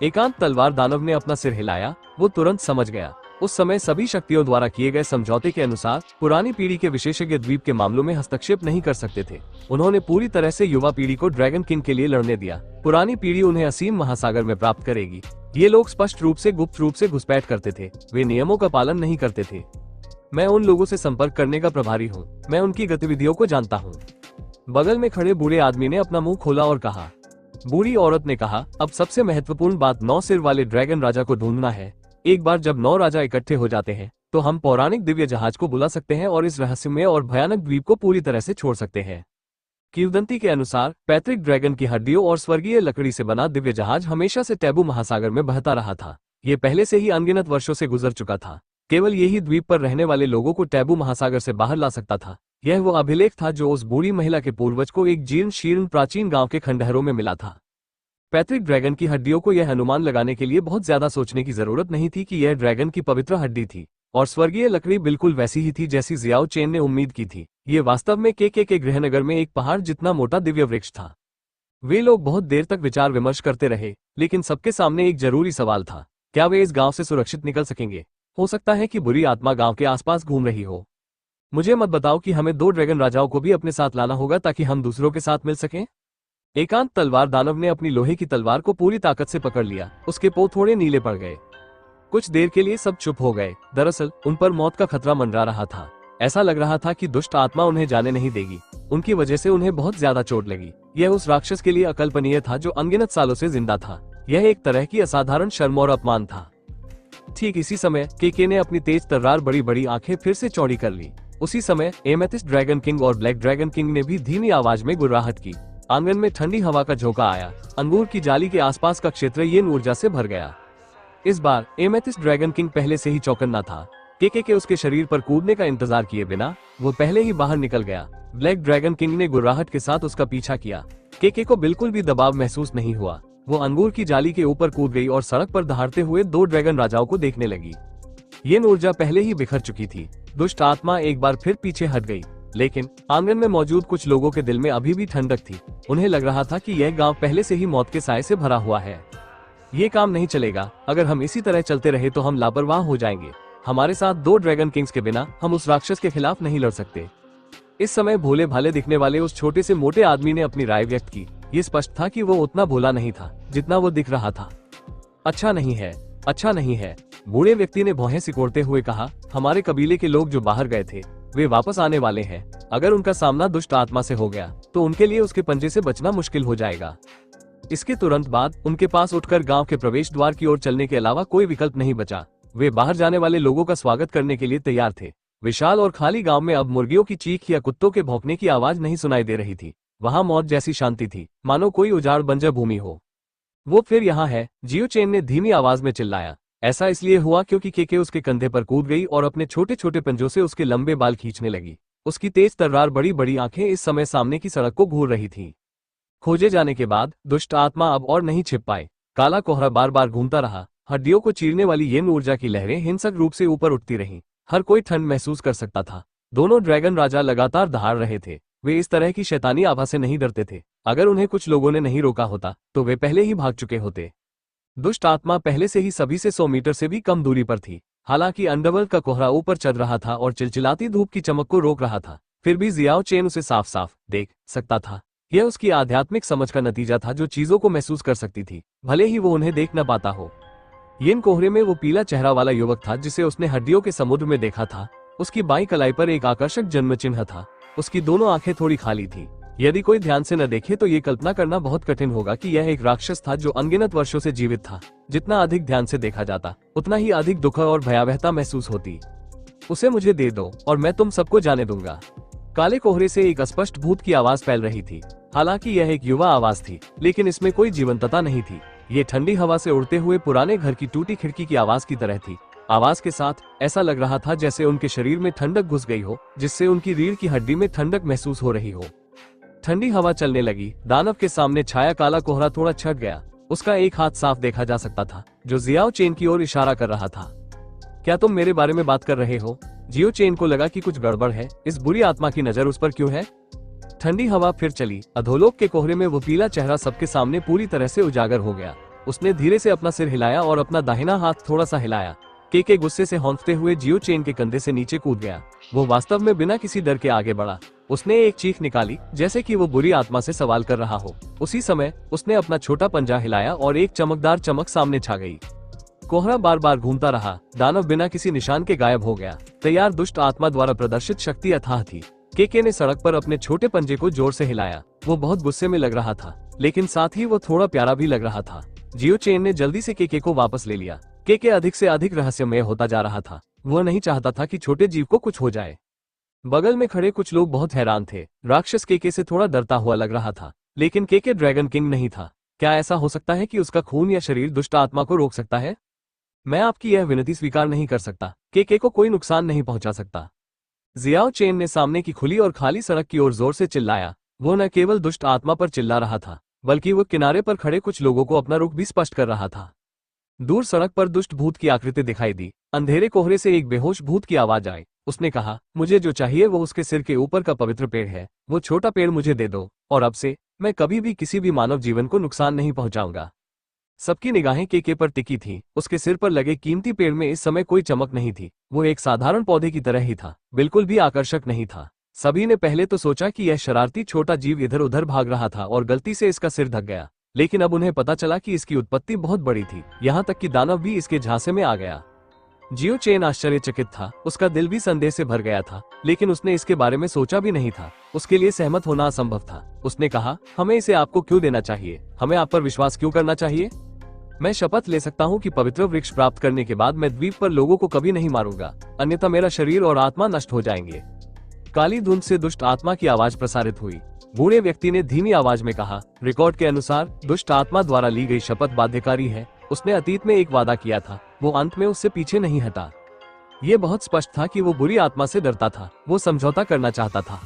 एकांत तलवार दानव ने अपना सिर हिलाया। वो तुरंत समझ गया। उस समय सभी शक्तियों द्वारा किए गए समझौते के अनुसार पुरानी पीढ़ी के विशेषज्ञ द्वीप के मामलों में हस्तक्षेप नहीं कर सकते थे। उन्होंने पूरी तरह से युवा पीढ़ी को ड्रैगन किंग के लिए लड़ने दिया। पुरानी पीढ़ी उन्हें असीम महासागर में प्राप्त करेगी। ये लोग स्पष्ट रूप से गुप्त रूप से घुसपैठ करते थे। वे नियमों का पालन नहीं करते थे। मैं उन लोगों से संपर्क करने का प्रभारी हूँ। मैं उनकी गतिविधियों को जानता हूँ। बगल में खड़े बूढ़े आदमी ने अपना मुंह खोला और कहा। बूढ़ी औरत ने कहा, अब सबसे महत्वपूर्ण बात 9 सिर वाले ड्रैगन राजा को ढूंढना है। एक बार जब 9 राजा इकट्ठे हो जाते हैं तो हम पौराणिक दिव्य जहाज को बुला सकते हैं और इस रहस्यमय और भयानक द्वीप को पूरी तरह से छोड़ सकते हैं। किंवदंती के अनुसार पैतृक ड्रैगन की हड्डियों और स्वर्गीय लकड़ी से बना दिव्य जहाज हमेशा से टैबू महासागर में बहता रहा था। ये पहले से ही अनगिनत वर्षों से गुजर चुका था। केवल यही द्वीप पर रहने वाले लोगों को टैबू महासागर से बाहर ला सकता था। यह वो अभिलेख था जो उस बूढ़ी महिला के पूर्वज को एक जीर्ण शीर्ण प्राचीन गांव के खंडहरों में मिला था। पैतृक ड्रैगन की हड्डियों को यह अनुमान लगाने के लिए बहुत ज्यादा सोचने की जरूरत नहीं थी कि यह ड्रैगन की पवित्र हड्डी थी और स्वर्गीय लकड़ी बिल्कुल वैसी ही थी जैसी जियाओ चेन ने उम्मीद की थी। ये वास्तव में के गृहनगर में एक पहाड़ जितना मोटा दिव्य वृक्ष था। वे लोग बहुत देर तक विचार विमर्श करते रहे, लेकिन सबके सामने एक जरूरी सवाल था, क्या वे इस गांव से सुरक्षित निकल सकेंगे? हो सकता है कि बुरी आत्मा गांव के आसपास घूम रही हो। मुझे मत बताओ कि हमें 2 ड्रैगन राजाओं को भी अपने साथ लाना होगा ताकि हम दूसरों के साथ मिल सकें। एकांत तलवार दानव ने अपनी लोहे की तलवार को पूरी ताकत से पकड़ लिया। उसके पौ थोड़े नीले पड़ गए। कुछ देर के लिए सब चुप हो गए। दरअसल उन पर मौत का खतरा मंडरा रहा था। ऐसा लग रहा था कि दुष्ट आत्मा उन्हें जाने नहीं देगी। उनकी वजह से उन्हें बहुत ज्यादा चोट लगी। यह उस राक्षस के लिए अकल्पनीय था जो अनगिनत सालों से जिंदा था। यह एक तरह की असाधारण शर्म और अपमान था। ठीक इसी समय केके ने अपनी तेज तर्रार बड़ी बड़ी आंखें फिर से चौड़ी कर ली। उसी समय एमेथिस्ट ड्रैगन किंग और ब्लैक ड्रैगन किंग ने भी धीमी आवाज में गुर्राहट की। आंगन में ठंडी हवा का झोंका आया। अंगूर की जाली के आसपास का क्षेत्र येन ऊर्जा से भर गया। इस बार एमेथिस्ट ड्रैगन किंग पहले से ही चौकन्ना था। केके के उसके शरीर पर कूदने का इंतजार किए बिना वो पहले ही बाहर निकल गया। ब्लैक ड्रैगन किंग ने गुर्राहट के साथ उसका पीछा किया। केके को बिल्कुल भी दबाव महसूस नहीं हुआ। वो अंगूर की जाली के ऊपर कूद गई और सड़क पर दहाड़ते हुए 2 ड्रैगन राजाओं को देखने लगी। येन ऊर्जा पहले ही बिखर चुकी थी। दुष्ट आत्मा एक बार फिर पीछे हट गई, लेकिन आंगन में मौजूद कुछ लोगों के दिल में अभी भी ठंडक थी। उन्हें लग रहा था कि यह गांव पहले से ही मौत के साए से भरा हुआ है। ये काम नहीं चलेगा। अगर हम इसी तरह चलते रहे तो हम लापरवाह हो जाएंगे। हमारे साथ 2 ड्रैगन किंग्स के बिना हम उस राक्षस के खिलाफ नहीं लड़ सकते। इस समय भोले भाले दिखने वाले उस छोटे से मोटे आदमी ने अपनी राय व्यक्त की। ये स्पष्ट था कि वो उतना भोला नहीं था जितना वो दिख रहा था। अच्छा नहीं है, अच्छा नहीं है, बूढ़े व्यक्ति ने भौहें सिकोड़ते हुए कहा। हमारे कबीले के लोग जो बाहर गए थे वे वापस आने वाले हैं। अगर उनका सामना दुष्ट आत्मा से हो गया तो उनके लिए उसके पंजे से बचना मुश्किल हो जाएगा। इसके तुरंत बाद उनके पास उठकर गांव के प्रवेश द्वार की ओर चलने के अलावा कोई विकल्प नहीं बचा। वे बाहर जाने वाले लोगों का स्वागत करने के लिए तैयार थे। विशाल और खाली गांव में अब मुर्गियों की चीख या कुत्तों के भौंकने की आवाज नहीं सुनाई दे रही थी। वहां मौत जैसी शांति थी, मानो कोई उजाड़ बंजर भूमि हो। वो फिर यहाँ है, जियो चेन ने धीमी आवाज में चिल्लाया। ऐसा इसलिए हुआ क्योंकि केके उसके कंधे पर कूद गई और अपने छोटे छोटे पंजों से उसके लंबे बाल खींचने लगी। उसकी तेज तर्रार बड़ी बड़ी आंखें इस समय सामने की सड़क को घूर रही थीं। खोजे जाने के बाद दुष्ट आत्मा अब और नहीं छिप पाए। काला कोहरा बार बार घूमता रहा। हड्डियों को चीरने वाली येन ऊर्जा की लहरें हिंसक रूप से ऊपर उठती रहीं। हर कोई ठंड महसूस कर सकता था। दोनों ड्रैगन राजा लगातार दहाड़ रहे थे। वे इस तरह की शैतानी आभा से नहीं डरते थे। अगर उन्हें कुछ लोगों ने नहीं रोका होता तो वे पहले ही भाग चुके होते। दुष्ट आत्मा पहले से ही सभी से 100 मीटर से भी कम दूरी पर थी। हालांकि अंडरवर्ल्ड का कोहरा ऊपर चढ़ रहा था और चिलचिलाती धूप की चमक को रोक रहा था, फिर भी जियाओ चेन उसे साफ साफ देख सकता था। यह उसकी आध्यात्मिक समझ का नतीजा था जो चीजों को महसूस कर सकती थी, भले ही वो उन्हें देख न पाता हो। येन कोहरे में वो पीला चेहरा वाला युवक था जिसे उसने हड्डियों के समुद्र में देखा था। उसकी बाईं कलाई पर एक आकर्षक जन्म चिन्ह था। उसकी दोनों आंखें थोड़ी खाली थी। यदि कोई ध्यान से न देखे तो ये कल्पना करना बहुत कठिन होगा कि यह एक राक्षस था जो अनगिनत वर्षों से जीवित था। जितना अधिक ध्यान से देखा जाता उतना ही अधिक दुख और भयावहता महसूस होती। उसे मुझे दे दो और मैं तुम सबको जाने दूंगा। काले कोहरे से एक अस्पष्ट भूत की आवाज फैल रही थी। हालांकि यह एक युवा आवाज थी, लेकिन इसमें कोई जीवंतता नहीं थी। ये ठंडी हवा से उड़ते हुए पुराने घर की टूटी खिड़की की आवाज की तरह थी। आवाज के साथ ऐसा लग रहा था जैसे उनके शरीर में ठंडक घुस गई हो, जिससे उनकी रीढ़ की हड्डी में ठंडक महसूस हो रही हो। ठंडी हवा चलने लगी। दानव के सामने छाया काला कोहरा थोड़ा छट गया। उसका एक हाथ साफ देखा जा सकता था जो जियाओ चेन की ओर इशारा कर रहा था। क्या तुम मेरे बारे में बात कर रहे हो? जियो चेन को लगा कि कुछ गड़बड़ है। इस बुरी आत्मा की नजर उस पर क्यों है? ठंडी हवा फिर चली। अधोलोक के कोहरे में वो पीला चेहरा सबके सामने पूरी तरह से उजागर हो गया। उसने धीरे से अपना सिर हिलाया और अपना दाहिना हाथ थोड़ा सा हिलाया। केके गुस्से से हौंकते हुए जियो चेन के कंधे से नीचे कूद गया। वो वास्तव में बिना किसी डर के आगे बढ़ा। उसने एक चीख निकाली जैसे कि वो बुरी आत्मा से सवाल कर रहा हो। उसी समय उसने अपना छोटा पंजा हिलाया और एक चमकदार चमक सामने छा गई। कोहरा बार बार घूमता रहा। दानव बिना किसी निशान के गायब हो गया। तैयार दुष्ट आत्मा द्वारा प्रदर्शित शक्ति अथाह थी। केके ने सड़क पर अपने छोटे पंजे को जोर से हिलाया। वो बहुत गुस्से में लग रहा था, लेकिन साथ ही वो थोड़ा प्यारा भी लग रहा था। जियो चेन ने जल्दी से केके को वापस ले लिया। केके अधिक से अधिक रहस्यमय होता जा रहा था। वह नहीं चाहता था कि छोटे जीव को कुछ हो जाए। बगल में खड़े कुछ लोग बहुत हैरान थे। राक्षस केके से थोड़ा डरता हुआ लग रहा था, लेकिन केके ड्रैगन किंग नहीं था। क्या ऐसा हो सकता है कि उसका खून या शरीर दुष्ट आत्मा को रोक सकता है? मैं आपकी यह विनती स्वीकार नहीं कर सकता। केके को कोई नुकसान नहीं पहुंचा सकता। जियाओ चेन ने सामने की खुली और खाली सड़क की ओर जोर से चिल्लाया। वो न केवल दुष्ट आत्मा पर चिल्ला रहा था, बल्कि वो किनारे पर खड़े कुछ लोगों को अपना रुख भी स्पष्ट कर रहा था। दूर सड़क पर दुष्ट भूत की आकृति दिखाई दी। अंधेरे कोहरे से एक बेहोश भूत की आवाज आई। उसने कहा, मुझे जो चाहिए वो उसके सिर के ऊपर का पवित्र पेड़ है। वो छोटा पेड़ मुझे दे दो और अब से मैं कभी भी किसी भी मानव जीवन को नुकसान नहीं पहुंचाऊंगा। सबकी निगाहें केके पर टिकी थीं। उसके सिर पर लगे कीमती पेड़ में इस समय कोई चमक नहीं थी। वो एक साधारण पौधे की तरह ही था, बिल्कुल भी आकर्षक नहीं था। सभी ने पहले तो सोचा कि यह शरारती छोटा जीव इधर उधर भाग रहा था और गलती से इसका सिर ढक गया, लेकिन अब उन्हें पता चला कि इसकी उत्पत्ति बहुत बड़ी थी, यहाँ तक कि दानव भी इसके झांसे में आ गया। जियो चेन आश्चर्यचकित था, उसका दिल भी संदेह से भर गया था, लेकिन उसने इसके बारे में सोचा भी नहीं था। उसके लिए सहमत होना असंभव था। उसने कहा, हमें इसे आपको क्यों देना चाहिए? हमें आप पर विश्वास क्यों करना चाहिए? मैं शपथ ले सकता हूँ कि पवित्र वृक्ष प्राप्त करने के बाद मैं द्वीप पर लोगों को कभी नहीं मारूंगा, अन्यथा मेरा शरीर और आत्मा नष्ट हो जाएंगे। काली धुंध से दुष्ट आत्मा की आवाज प्रसारित हुई। बूढ़े व्यक्ति ने धीमी आवाज में कहा, रिकॉर्ड के अनुसार दुष्ट आत्मा द्वारा ली गई शपथ बाध्यकारी है। उसने अतीत में एक वादा किया था, वो अंत में उससे पीछे नहीं हटा। ये बहुत स्पष्ट था कि वो बुरी आत्मा से डरता था, वो समझौता करना चाहता था।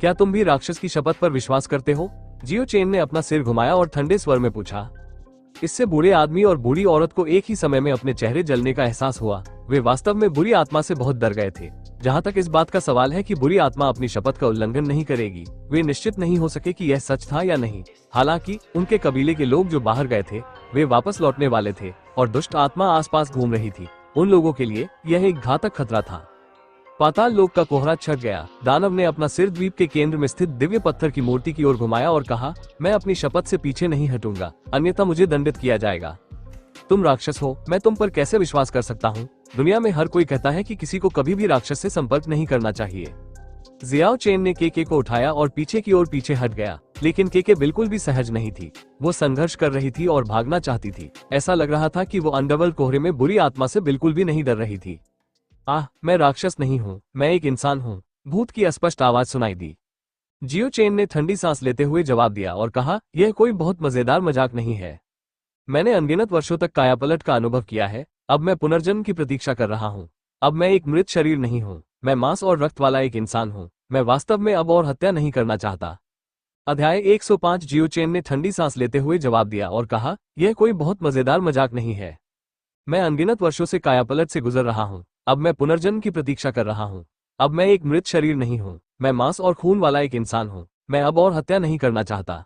क्या तुम भी राक्षस की शपथ पर विश्वास करते हो? जियो चेन ने अपना सिर घुमाया और ठंडे स्वर में पूछा। इससे बूढ़े आदमी और बूढ़ी औरत को एक ही समय में अपने चेहरे जलने का एहसास हुआ। वे वास्तव में बुरी आत्मा से बहुत डर गए थे। जहाँ तक इस बात का सवाल है कि बुरी आत्मा अपनी शपथ का उल्लंघन नहीं करेगी, वे निश्चित नहीं हो सके कि यह सच था या नहीं। हालांकि उनके कबीले के लोग जो बाहर गए थे वे वापस लौटने वाले थे और दुष्ट आत्मा आसपास घूम रही थी। उन लोगों के लिए यह एक घातक खतरा था। पाताल लोक का कोहरा छट गया। दानव ने अपना सिर द्वीप के केंद्र में स्थित दिव्य पत्थर की मूर्ति की ओर घुमाया और कहा, मैं अपनी शपथ से पीछे नहीं हटूंगा, अन्यथा मुझे दंडित किया जाएगा। तुम राक्षस हो, मैं तुम पर कैसे विश्वास कर सकता हूँ? दुनिया में हर कोई कहता है कि किसी को कभी भी राक्षस से संपर्क नहीं करना चाहिए। जियाओ चेन ने केके को उठाया और पीछे की ओर पीछे हट गया, लेकिन केके बिल्कुल भी सहज नहीं थी। वो संघर्ष कर रही थी और भागना चाहती थी। ऐसा लग रहा था कि वो अंडरवर्ल्ड कोहरे में बुरी आत्मा से बिल्कुल भी नहीं डर रही थी। मैं राक्षस नहीं हूँ, मैं एक इंसान हूँ, भूत की अस्पष्ट आवाज सुनाई दी। जियो चेन ने ठंडी सांस लेते हुए जवाब दिया और कहा, यह कोई बहुत मजेदार मजाक नहीं है। मैंने अनगिनत वर्षों तक कायापलट का अनुभव किया है। अब मैं पुनर्जन्म की प्रतीक्षा कर रहा हूँ। अब मैं एक मृत शरीर नहीं हूँ, मैं मांस और रक्त वाला एक इंसान हूँ। मैं वास्तव में अब और हत्या नहीं करना चाहता। अध्याय 105। जियो चेन ने ठंडी सांस लेते हुए जवाब दिया और कहा, यह कोई बहुत मजेदार मजाक नहीं है। मैं अनगिनत वर्षों से कायापलट से गुजर रहा हूँ। अब मैं पुनर्जन्म की प्रतीक्षा कर रहा हूँ। अब मैं एक मृत शरीर नहीं हूँ, मैं मांस और खून वाला एक इंसान हूँ। मैं अब और हत्या नहीं करना चाहता।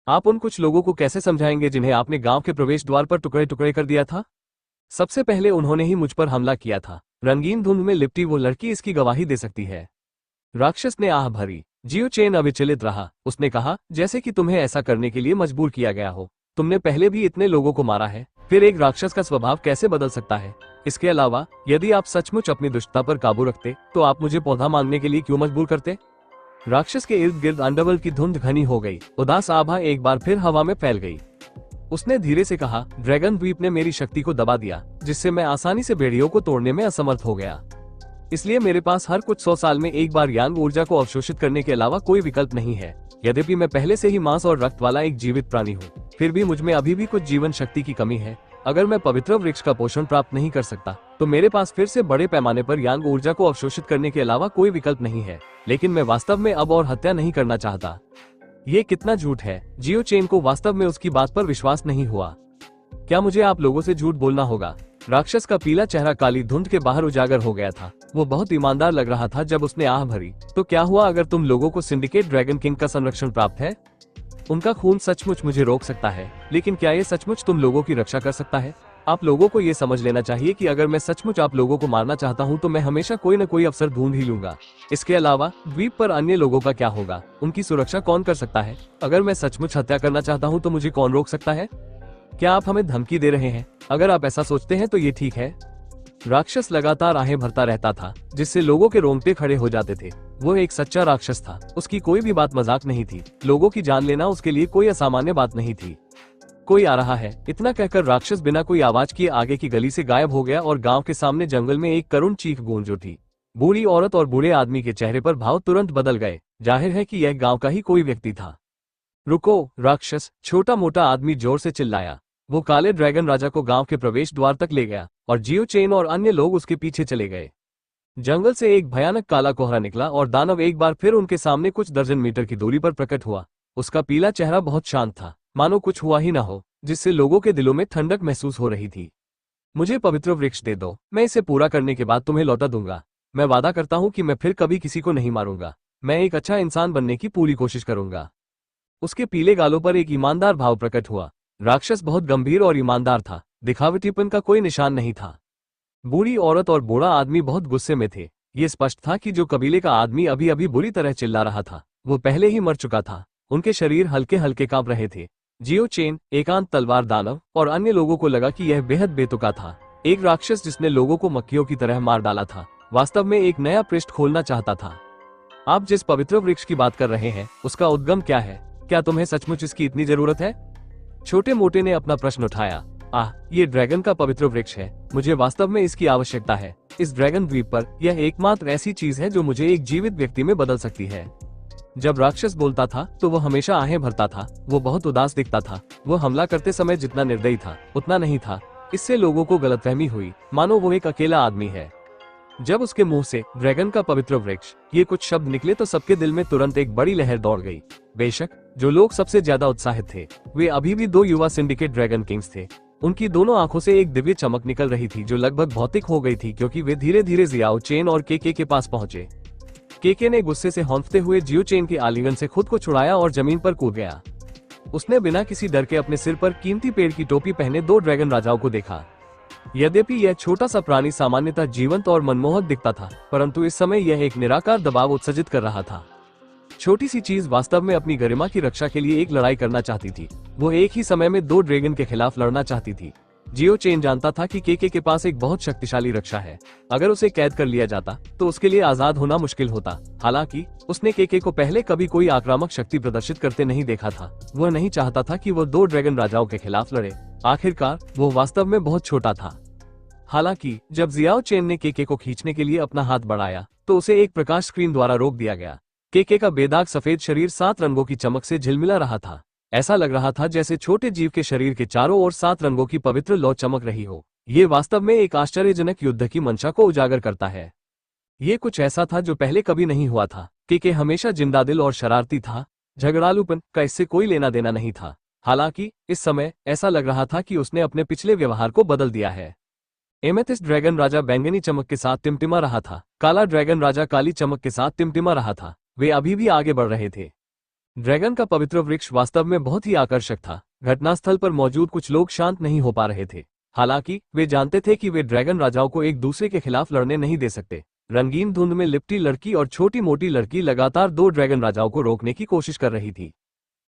आप उन कुछ लोगों को कैसे समझाएंगे जिन्हें आपने गांव के प्रवेश द्वार पर टुकड़े टुकड़े कर दिया था? सबसे पहले उन्होंने ही मुझ पर हमला किया था। रंगीन धुंध में लिपटी वो लड़की इसकी गवाही दे सकती है। राक्षस ने आह भरी। जियो चेन अविचलित रहा। उसने कहा, जैसे कि तुम्हें ऐसा करने के लिए मजबूर किया गया हो। तुमने पहले भी इतने लोगों को मारा है, फिर एक राक्षस का स्वभाव कैसे बदल सकता है? इसके अलावा यदि आप सचमुच अपनी दुष्टता पर काबू रखते तो आप मुझे पौधा मांगने के लिए क्यों मजबूर करते? राक्षस के इर्द गिर्द अंडरवर्ल्ड की धुंध घनी हो गई। उदास आभा एक बार फिर हवा में फैल गई। उसने धीरे से कहा, ड्रैगन द्वीप ने मेरी शक्ति को दबा दिया, जिससे मैं आसानी से बेड़ियों को तोड़ने में असमर्थ हो गया। इसलिए मेरे पास हर कुछ 100 साल में एक बार यांग ऊर्जा को अवशोषित करने के अलावा कोई विकल्प नहीं है। यद्यपि मैं पहले से ही मांस और रक्त वाला एक जीवित प्राणी हूँ, फिर भी मुझ में अभी भी कुछ जीवन शक्ति की कमी है। अगर मैं पवित्र वृक्ष का पोषण प्राप्त नहीं कर सकता तो मेरे पास फिर से बड़े पैमाने पर यांग ऊर्जा को अवशोषित करने के अलावा कोई विकल्प नहीं है। लेकिन मैं वास्तव में अब और हत्या नहीं करना चाहता। ये कितना झूठ है। जियो चेन को वास्तव में उसकी बात पर विश्वास नहीं हुआ। क्या मुझे आप लोगों से झूठ बोलना होगा? राक्षस का पीला चेहरा काली धुंध के बाहर उजागर हो गया था। वो बहुत ईमानदार लग रहा था जब उसने आह भरी। तो क्या हुआ अगर तुम लोगों को सिंडिकेट ड्रैगन किंग का संरक्षण प्राप्त है? उनका खून सचमुच मुझे रोक सकता है, लेकिन क्या ये सचमुच तुम लोगों की रक्षा कर सकता है? आप लोगों को ये समझ लेना चाहिए कि अगर मैं सचमुच आप लोगों को मारना चाहता हूँ तो मैं हमेशा कोई न कोई अवसर ढूंढ ही लूंगा। इसके अलावा द्वीप पर अन्य लोगों का क्या होगा? उनकी सुरक्षा कौन कर सकता है? अगर मैं सचमुच हत्या करना चाहता हूँ तो मुझे कौन रोक सकता है? क्या आप हमें धमकी दे रहे हैं? अगर आप ऐसा सोचते हैं तो ये ठीक है। राक्षस लगातार आहें भरता रहता था, जिससे लोगों के रोंगटे खड़े हो जाते थे। वो एक सच्चा राक्षस था। उसकी कोई भी बात मजाक नहीं थी। लोगों की जान लेना उसके लिए कोई असामान्य बात नहीं थी। कोई आ रहा है, इतना कहकर राक्षस बिना कोई आवाज किए आगे की गली से गायब हो गया और गांव के सामने जंगल में एक करुण चीख गूंज उठी। बूढ़ी औरत और बूढ़े आदमी के चेहरे पर भाव तुरंत बदल गए। जाहिर है कि यह गांव का ही कोई व्यक्ति था। रुको राक्षस, छोटा मोटा आदमी जोर से चिल्लाया। वो काले ड्रैगन राजा को गांव के प्रवेश द्वार तक ले गया और जियो चेन और अन्य लोग उसके पीछे चले गए। जंगल से एक भयानक काला कोहरा निकला और दानव एक बार फिर उनके सामने कुछ दर्जन मीटर की दूरी पर प्रकट हुआ। उसका पीला चेहरा बहुत शांत था, मानो कुछ हुआ ही ना हो, जिससे लोगों के दिलों में ठंडक महसूस हो रही थी। मुझे पवित्र वृक्ष दे दो, मैं इसे पूरा करने के बाद तुम्हें लौटा दूंगा। मैं वादा करता हूँ कि मैं फिर कभी किसी को नहीं मारूंगा। मैं एक अच्छा इंसान बनने की पूरी कोशिश करूंगा। उसके पीले गालों पर एक ईमानदार भाव प्रकट हुआ। राक्षस बहुत गंभीर और ईमानदार था, दिखावटीपन का कोई निशान नहीं था। बूढ़ी औरत और बूढ़ा आदमी बहुत गुस्से में थे। ये स्पष्ट था कि जो कबीले का आदमी अभी अभी बुरी तरह चिल्ला रहा था वो पहले ही मर चुका था। उनके शरीर हल्के हल्के कांप रहे थे। जियो चेन, एकांत तलवार दानव और अन्य लोगों को लगा कि यह बेहद बेतुका था। एक राक्षस जिसने लोगों को मक्खियों की तरह मार डाला था, वास्तव में एक नया पृष्ठ खोलना चाहता था। आप जिस पवित्र वृक्ष की बात कर रहे हैं उसका उद्गम क्या है? क्या तुम्हें सचमुच इसकी इतनी जरूरत है? छोटे मोटे ने अपना प्रश्न उठाया। ये ड्रैगन का पवित्र वृक्ष है, मुझे वास्तव में इसकी आवश्यकता है। इस ड्रैगन द्वीप पर यह एकमात्र ऐसी चीज है जो मुझे एक जीवित व्यक्ति में बदल सकती है। जब राक्षस बोलता था तो वो हमेशा आहें भरता था। वो बहुत उदास दिखता था। वो हमला करते समय जितना निर्दयी था उतना नहीं था। इससे लोगों को गलतफहमी हुई, मानो वो एक अकेला आदमी है। जब उसके मुंह से ड्रैगन का पवित्र वृक्ष ये कुछ शब्द निकले तो सबके दिल में तुरंत एक बड़ी लहर दौड़ गई। बेशक जो लोग सबसे ज्यादा उत्साहित थे वे अभी भी दो युवा सिंडिकेट ड्रैगन किंग्स थे। उनकी दोनों आंखों से एक दिव्य चमक निकल रही थी जो लगभग भौतिक हो गई थी, क्योंकि वे धीरे धीरे जियाओ चेन और केके के पास पहुंचे। केके ने गुस्से से हौंफते हुए जियो चेन के आलिंगन से खुद को छुड़ाया और जमीन पर कूद गया। उसने बिना किसी डर के अपने सिर पर कीमती पेड़ की टोपी पहने दो ड्रैगन राजाओं को देखा। यद्यपि यह छोटा सा प्राणी सामान्यतः जीवंत और मनमोहक दिखता था, परंतु इस समय यह एक निराकार दबाव उत्सर्जित कर रहा था। छोटी सी चीज वास्तव में अपनी गरिमा की रक्षा के लिए एक लड़ाई करना चाहती थी। वो एक ही समय में दो ड्रैगन के खिलाफ लड़ना चाहती थी। जियो चेन जानता था कि केके के पास एक बहुत शक्तिशाली रक्षा है। अगर उसे कैद कर लिया जाता तो उसके लिए आजाद होना मुश्किल होता। हालांकि उसने केके को पहले कभी कोई आक्रामक शक्ति प्रदर्शित करते नहीं देखा था। वह नहीं चाहता था कि वो दो ड्रैगन राजाओं के खिलाफ लड़े। आखिरकार वो वास्तव में बहुत छोटा था। हालांकि जब जियाओ चेन ने केके को खींचने के लिए अपना हाथ बढ़ाया तो उसे एक प्रकाश स्क्रीन द्वारा रोक दिया गया। केके का बेदाग सफेद शरीर 7 रंगों की चमक से झिलमिला रहा था। ऐसा लग रहा था जैसे छोटे जीव के शरीर के चारों ओर 7 रंगों की पवित्र लौ चमक रही हो। ये वास्तव में एक आश्चर्यजनक युद्ध की मंशा को उजागर करता है। ये कुछ ऐसा था जो पहले कभी नहीं हुआ था। केके हमेशा जिंदादिल और शरारती था। झगड़ालूपन का इससे कोई लेना देना नहीं था। हालांकि इस समय ऐसा लग रहा था कि उसने अपने पिछले व्यवहार को बदल दिया है। एमेथिस्ट ड्रैगन राजा बैंगनी चमक के साथ टिमटिमा रहा था। काला ड्रैगन राजा काली चमक के साथ टिमटिमा रहा था। वे अभी भी आगे बढ़ रहे थे। ड्रैगन का पवित्र वृक्ष वास्तव में बहुत ही आकर्षक था। घटनास्थल पर मौजूद कुछ लोग शांत नहीं हो पा रहे थे। हालांकि वे जानते थे कि वे ड्रैगन राजाओं को एक दूसरे के खिलाफ लड़ने नहीं दे सकते। रंगीन धुंध में लिपटी लड़की और छोटी मोटी लड़की लगातार दो ड्रैगन राजाओं को रोकने की कोशिश कर रही थी।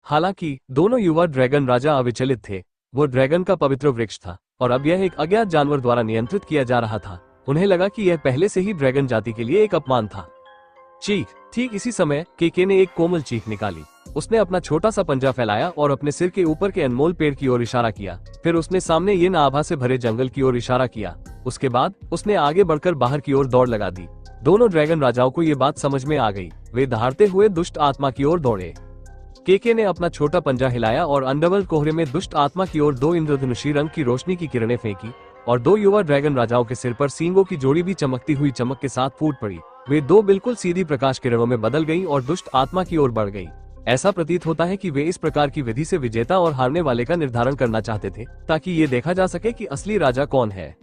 हालांकि दोनों युवा ड्रैगन राजा अविचलित थे। वो ड्रैगन का पवित्र वृक्ष था और अब यह एक अज्ञात जानवर द्वारा नियंत्रित किया जा रहा था। उन्हें लगा कि यह पहले से ही ड्रैगन जाति के लिए एक अपमान था। चीख। ठीक इसी समय केके ने एक कोमल चीख निकाली। उसने अपना छोटा सा पंजा फैलाया और अपने सिर के ऊपर के अनमोल पेड़ की ओर इशारा किया। फिर उसने सामने ये आभा से भरे जंगल की ओर इशारा किया। उसके बाद उसने आगे बढ़कर बाहर की ओर दौड़ लगा दी। दोनों ड्रैगन राजाओं को ये बात समझ में आ गई। वे दहाड़ते हुए दुष्ट आत्मा की ओर दौड़े। केके ने अपना छोटा पंजा हिलाया और अंडरवर्ल्ड कोहरे में दुष्ट आत्मा की ओर 2 इंद्रधनुषी रंग की रोशनी की किरणें फेंकी और 2 युवा ड्रैगन राजाओं के सिर पर सींगों की जोड़ी भी चमकती हुई चमक के साथ फूट पड़ी। वे 2 बिल्कुल सीधी प्रकाश किरणों में बदल गईं और दुष्ट आत्मा की ओर बढ़ गई। ऐसा प्रतीत होता है कि वे इस प्रकार की विधि से विजेता और हारने वाले का निर्धारण करना चाहते थे, ताकि ये देखा जा सके कि असली राजा कौन है।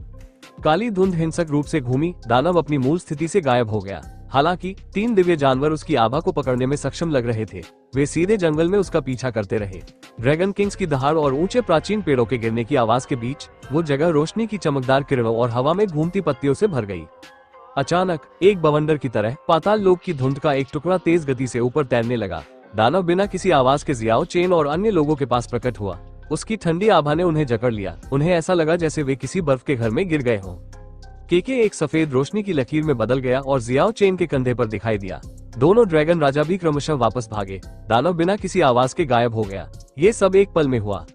काली धुंध हिंसक रूप से घूमी। दानव अपनी मूल स्थिति से गायब हो गया। हालांकि 3 दिव्य जानवर उसकी आभा को पकड़ने में सक्षम लग रहे थे। वे सीधे जंगल में उसका पीछा करते रहे। ड्रैगन किंग्स की दहाड़ और ऊंचे प्राचीन पेड़ों के गिरने की आवाज के बीच वो जगह रोशनी की चमकदार किरणों और हवा में घूमती पत्तियों से भर गई। अचानक एक बवंडर की तरह पाताल लोक की धुंध का एक टुकड़ा तेज गति से ऊपर तैरने लगा। दानव बिना किसी आवाज के जियाओ चेन और अन्य लोगों के पास प्रकट हुआ। उसकी ठंडी आभा ने उन्हें जकड़ लिया। उन्हें ऐसा लगा जैसे वे किसी बर्फ के घर में गिर गए हों। केके एक सफेद रोशनी की लकीर में बदल गया और जियाओ चेन के कंधे पर दिखाई दिया। दोनों ड्रैगन राजा भी क्रमशः वापस भागे। दानव बिना किसी आवाज के गायब हो गया। ये सब एक पल में हुआ।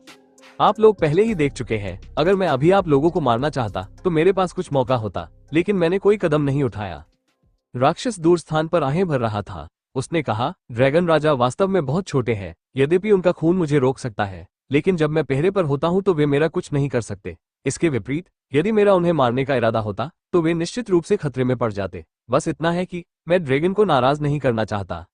आप लोग पहले ही देख चुके हैं। अगर मैं अभी आप लोगों को मारना चाहता तो मेरे पास कुछ मौका होता, लेकिन मैंने कोई कदम नहीं उठाया। राक्षस दूर स्थान पर आहें भर रहा था। उसने कहा, ड्रैगन राजा वास्तव में बहुत छोटे हैं। यद्यपि उनका खून मुझे रोक सकता है, लेकिन जब मैं पहरे पर होता हूं तो वे मेरा कुछ नहीं कर सकते। इसके विपरीत यदि मेरा उन्हें मारने का इरादा होता तो वे निश्चित रूप से खतरे में पड़ जाते। बस इतना है कि मैं ड्रैगन को नाराज नहीं करना चाहता।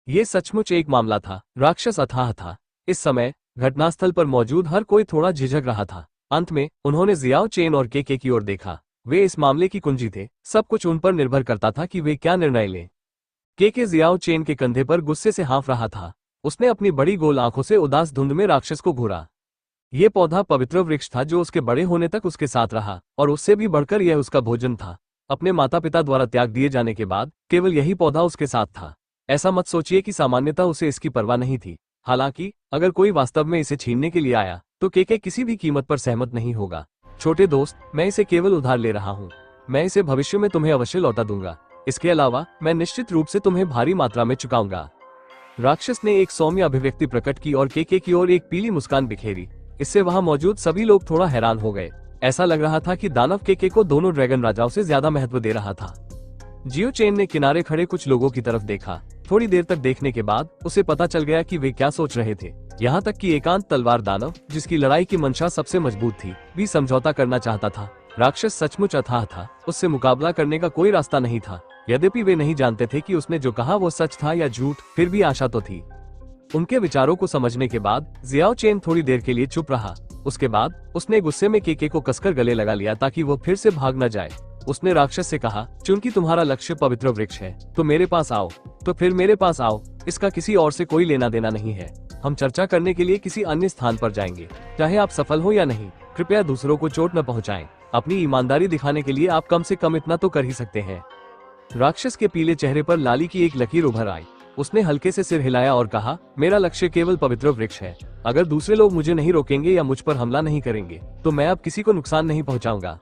ये सचमुच एक मामला था। राक्षस अथाह था। इस समय घटनास्थल पर मौजूद हर कोई थोड़ा झिझक रहा था। अंत में उन्होंने जियाओ चेन और केके की ओर देखा। वे इस मामले की कुंजी थे। सब कुछ उन पर निर्भर करता था कि वे क्या निर्णय लें। केके जियाओ चेन के कंधे पर गुस्से से हाँफ रहा था। उसने अपनी बड़ी गोल आंखों से उदास धुंध में राक्षस को घूरा। ये पौधा पवित्र वृक्ष था जो उसके बड़े होने तक उसके साथ रहा, और उससे भी बढ़कर यह उसका भोजन था। अपने माता पिता द्वारा त्याग दिए जाने के बाद केवल यही पौधा उसके साथ था। ऐसा मत सोचिए कि सामान्यतः उसे इसकी परवाह नहीं थी। हालांकि अगर कोई वास्तव में इसे छीनने के लिए आया तो केके किसी भी कीमत पर सहमत नहीं होगा। छोटे दोस्त, मैं इसे केवल उधार ले रहा हूँ। मैं इसे भविष्य में तुम्हें अवश्य लौटा दूंगा। इसके अलावा मैं निश्चित रूप से तुम्हें भारी मात्रा में चुकाऊंगा। राक्षस ने एक सौम्य अभिव्यक्ति प्रकट की और केके की ओर एक पीली मुस्कान बिखेरी। इससे वहां मौजूद सभी लोग थोड़ा हैरान हो गए। ऐसा लग रहा था कि दानव केके को दोनों ड्रैगन राजाओं से ज्यादा महत्व दे रहा था। जियो चेन ने किनारे खड़े कुछ लोगों की तरफ देखा। थोड़ी देर तक देखने के बाद उसे पता चल गया कि वे क्या सोच रहे थे। यहाँ तक कि एकांत तलवार दानव, जिसकी लड़ाई की मंशा सबसे मजबूत थी, भी समझौता करना चाहता था। राक्षस सचमुच अथाह था, उससे मुकाबला करने का कोई रास्ता नहीं था। यद्यपि वे नहीं जानते थे कि उसने जो कहा वो सच था या झूठ, फिर भी आशा तो थी। उनके विचारों को समझने के बाद जियाओ चेन थोड़ी देर के लिए चुप रहा। उसके बाद उसने गुस्से में केके को कसकर गले लगा लिया ताकि वो फिर से भाग न जाए। उसने राक्षस से कहा, चूंकि तुम्हारा लक्ष्य पवित्र वृक्ष है तो मेरे पास आओ। तो फिर मेरे पास आओ। इसका किसी और से कोई लेना देना नहीं है। हम चर्चा करने के लिए किसी अन्य स्थान पर जाएंगे। चाहे आप सफल हो या नहीं, कृपया दूसरों को चोट न पहुंचाएं। अपनी ईमानदारी दिखाने के लिए आप कम से कम इतना तो कर ही सकते हैं। राक्षस के पीले चेहरे पर लाली की एक लकीर उभर आई। उसने हल्के से सिर हिलाया और कहा, मेरा लक्ष्य केवल पवित्र वृक्ष है। अगर दूसरे लोग मुझे नहीं रोकेंगे या मुझ पर हमला नहीं करेंगे तो मैं अब किसी को नुकसान नहीं पहुंचाऊंगा।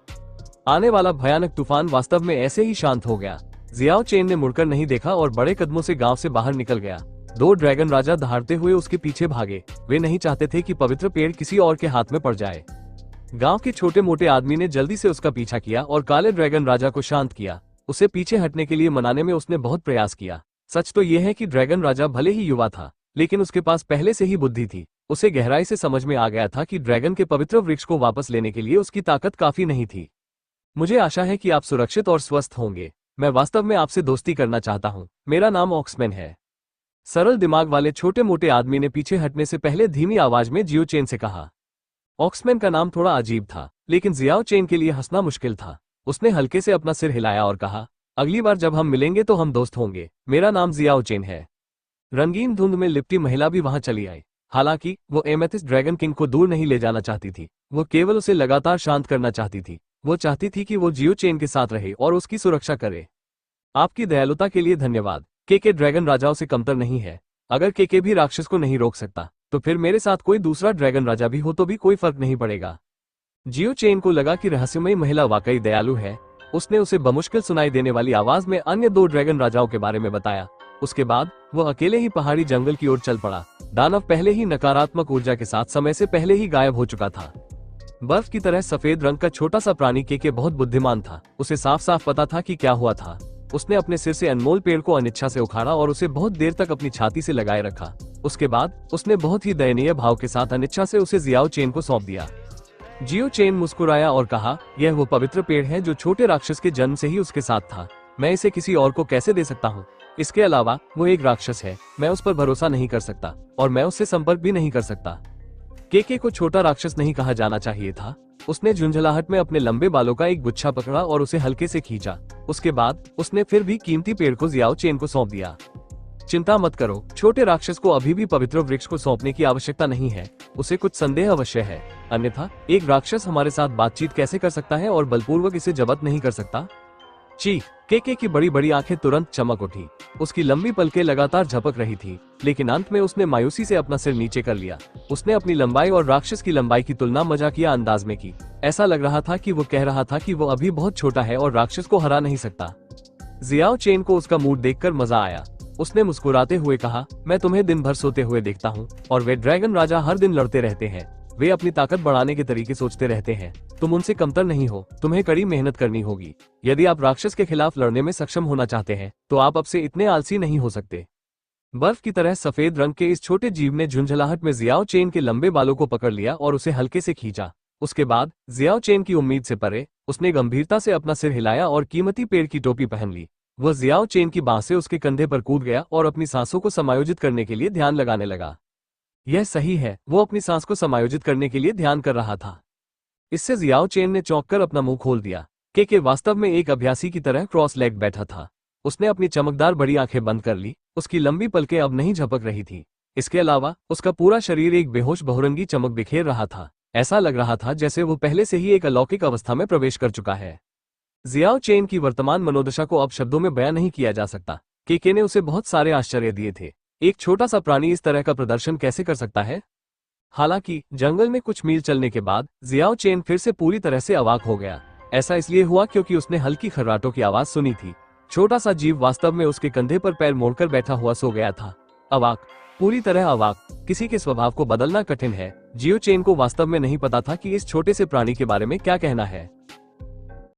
आने वाला भयानक तूफान वास्तव में ऐसे ही शांत हो गया। जियाओ चेन ने मुड़कर नहीं देखा और बड़े कदमों से गांव से बाहर निकल गया। दो ड्रैगन राजा दहाड़ते हुए उसके पीछे भागे। वे नहीं चाहते थे कि पवित्र पेड़ किसी और के हाथ में पड़ जाए। गांव के छोटे मोटे आदमी ने जल्दी से उसका पीछा किया और काले ड्रैगन राजा को शांत किया। उसे पीछे हटने के लिए मनाने में उसने बहुत प्रयास किया। सच तो यह है कि ड्रैगन राजा भले ही युवा था, लेकिन उसके पास पहले से ही बुद्धि थी। उसे गहराई से समझ में आ गया था कि ड्रैगन के पवित्र वृक्ष को वापस लेने के लिए उसकी ताकत काफी नहीं थी। मुझे आशा है कि आप सुरक्षित और स्वस्थ होंगे। मैं वास्तव में आपसे दोस्ती करना चाहता हूँ। मेरा नाम ऑक्समैन है। सरल दिमाग वाले छोटे मोटे आदमी ने पीछे हटने से पहले धीमी आवाज में जियो चेन से कहा। ऑक्समैन का नाम थोड़ा अजीब था, लेकिन जियाओ चेन के लिए हंसना मुश्किल था। उसने हल्के से अपना सिर हिलाया और कहा, अगली बार जब हम मिलेंगे तो हम दोस्त होंगे। मेरा नाम जियाओ चेन है। रंगीन धुंध में लिपटी महिला भी वहां चली आई। हालांकि वो एमेथिस्ट ड्रैगन किंग को दूर नहीं ले जाना चाहती थी। वो केवल उसे लगातार शांत करना चाहती थी। वो चाहती थी कि वो जियो चेन के साथ रहे और उसकी सुरक्षा करे। आपकी दयालुता के लिए धन्यवाद। केके ड्रैगन राजाओं से कमतर नहीं है। अगर केके भी राक्षस को नहीं रोक सकता तो फिर मेरे साथ कोई दूसरा ड्रैगन राजा भी हो तो भी कोई फर्क नहीं पड़ेगा। जियो चेन को लगा कि रहस्यमयी महिला वाकई दयालु है। उसने उसे बमुश्किल सुनाई देने वाली आवाज में अन्य दो ड्रैगन राजाओं के बारे में बताया। उसके बाद वह अकेले ही पहाड़ी जंगल की ओर चल पड़ा। दानव पहले ही नकारात्मक ऊर्जा के साथ समय से पहले ही गायब हो चुका था। बर्फ की तरह सफेद रंग का छोटा सा प्राणी केके बहुत बुद्धिमान था। उसे साफ साफ पता था कि क्या हुआ था। उसने अपने सिर से अनमोल पेड़ को अनिच्छा से उखाड़ा और उसे बहुत देर तक अपनी छाती से लगाए रखा। उसके बाद उसने बहुत ही दयनीय भाव के साथ अनिच्छा से उसे जियाओ चेन को सौंप दिया। जियो चेन मुस्कुराया और कहा, यह वो पवित्र पेड़ है जो छोटे राक्षस के जन्म से ही उसके साथ था। मैं इसे किसी और को कैसे दे सकता हूँ? इसके अलावा वो एक राक्षस है। मैं उस पर भरोसा नहीं कर सकता और मैं उससे संपर्क भी नहीं कर सकता। केके को छोटा राक्षस नहीं कहा जाना चाहिए था। उसने झुंझलाहट में अपने लंबे बालों का एक गुच्छा पकड़ा और उसे हल्के से खींचा। उसके बाद उसने फिर भी कीमती पेड़ को जियाओ चेन को सौंप दिया। चिंता मत करो, छोटे राक्षस को अभी भी पवित्र वृक्ष को सौंपने की आवश्यकता नहीं है। उसे कुछ संदेह अवश्य है, अन्यथा एक राक्षस हमारे साथ बातचीत कैसे कर सकता है और बलपूर्वक इसे जब्त नहीं कर सकता? चीख! केके की बड़ी बड़ी आंखें तुरंत चमक उठी। उसकी लंबी पलकें लगातार झपक रही थी, लेकिन अंत में उसने मायूसी से अपना सिर नीचे कर लिया। उसने अपनी लंबाई और राक्षस की लंबाई की तुलना मजाकिया अंदाज में की। ऐसा लग रहा था कि वो कह रहा था कि वो अभी बहुत छोटा है और राक्षस को हरा नहीं सकता। जियाओ चेन को उसका मूड देखकर मजा आया। उसने मुस्कुराते हुए कहा, मैं तुम्हें दिन भर सोते हुए देखता हूँ और वे ड्रैगन राजा हर दिन लड़ते रहते हैं। वे अपनी ताकत बढ़ाने के तरीके सोचते रहते हैं। तुम उनसे कमतर नहीं हो। तुम्हें कड़ी मेहनत करनी होगी। यदि आप राक्षस के खिलाफ लड़ने में सक्षम होना चाहते हैं तो आप अब से इतने आलसी नहीं हो सकते। बर्फ की तरह सफेद रंग के इस छोटे जीव ने झुंझलाहट में जियाओ चेन के लंबे बालों को पकड़ लिया और उसे हल्के से खींचा। उसके बाद जियाओ चेन की उम्मीद से परे उसने गंभीरता से अपना सिर हिलाया और कीमती पेड़ की टोपी पहन ली। वह जियाओ चेन की बांह से उसके कंधे पर कूद गया और अपनी सांसों को समायोजित करने के लिए ध्यान लगाने लगा। यह सही है, वो अपनी सांस को समायोजित करने के लिए ध्यान कर रहा था। इससे जियाओ चेन ने चौंक कर अपना मुंह खोल दिया। केके वास्तव में एक अभ्यासी की तरह क्रॉस लेग बैठा था। उसने अपनी चमकदार बड़ी आंखें बंद कर ली। उसकी लंबी पलकें अब नहीं झपक रही थी। इसके अलावा उसका पूरा शरीर एक बेहोश बहुरंगी चमक बिखेर रहा था। ऐसा लग रहा था जैसे वो पहले से ही एक अलौकिक अवस्था में प्रवेश कर चुका है। जियाओ चेन की वर्तमान मनोदशा को अब शब्दों में बयां नहीं किया जा सकता। केके ने उसे बहुत सारे आश्चर्य दिए थे। एक छोटा सा प्राणी इस तरह का प्रदर्शन कैसे कर सकता है? हालांकि जंगल में कुछ मील चलने के बाद जियाओ चेन फिर से पूरी तरह से अवाक हो गया। ऐसा इसलिए हुआ क्योंकि उसने हल्की खर्राटों की आवाज सुनी थी। छोटा सा जीव वास्तव में उसके कंधे पर पैर मोड़कर बैठा हुआ सो गया था। अवाक, पूरी तरह अवाक। किसी के स्वभाव को बदलना कठिन है। जियो चेन को वास्तव में नहीं पता था कि इस छोटे से प्राणी के बारे में क्या कहना है।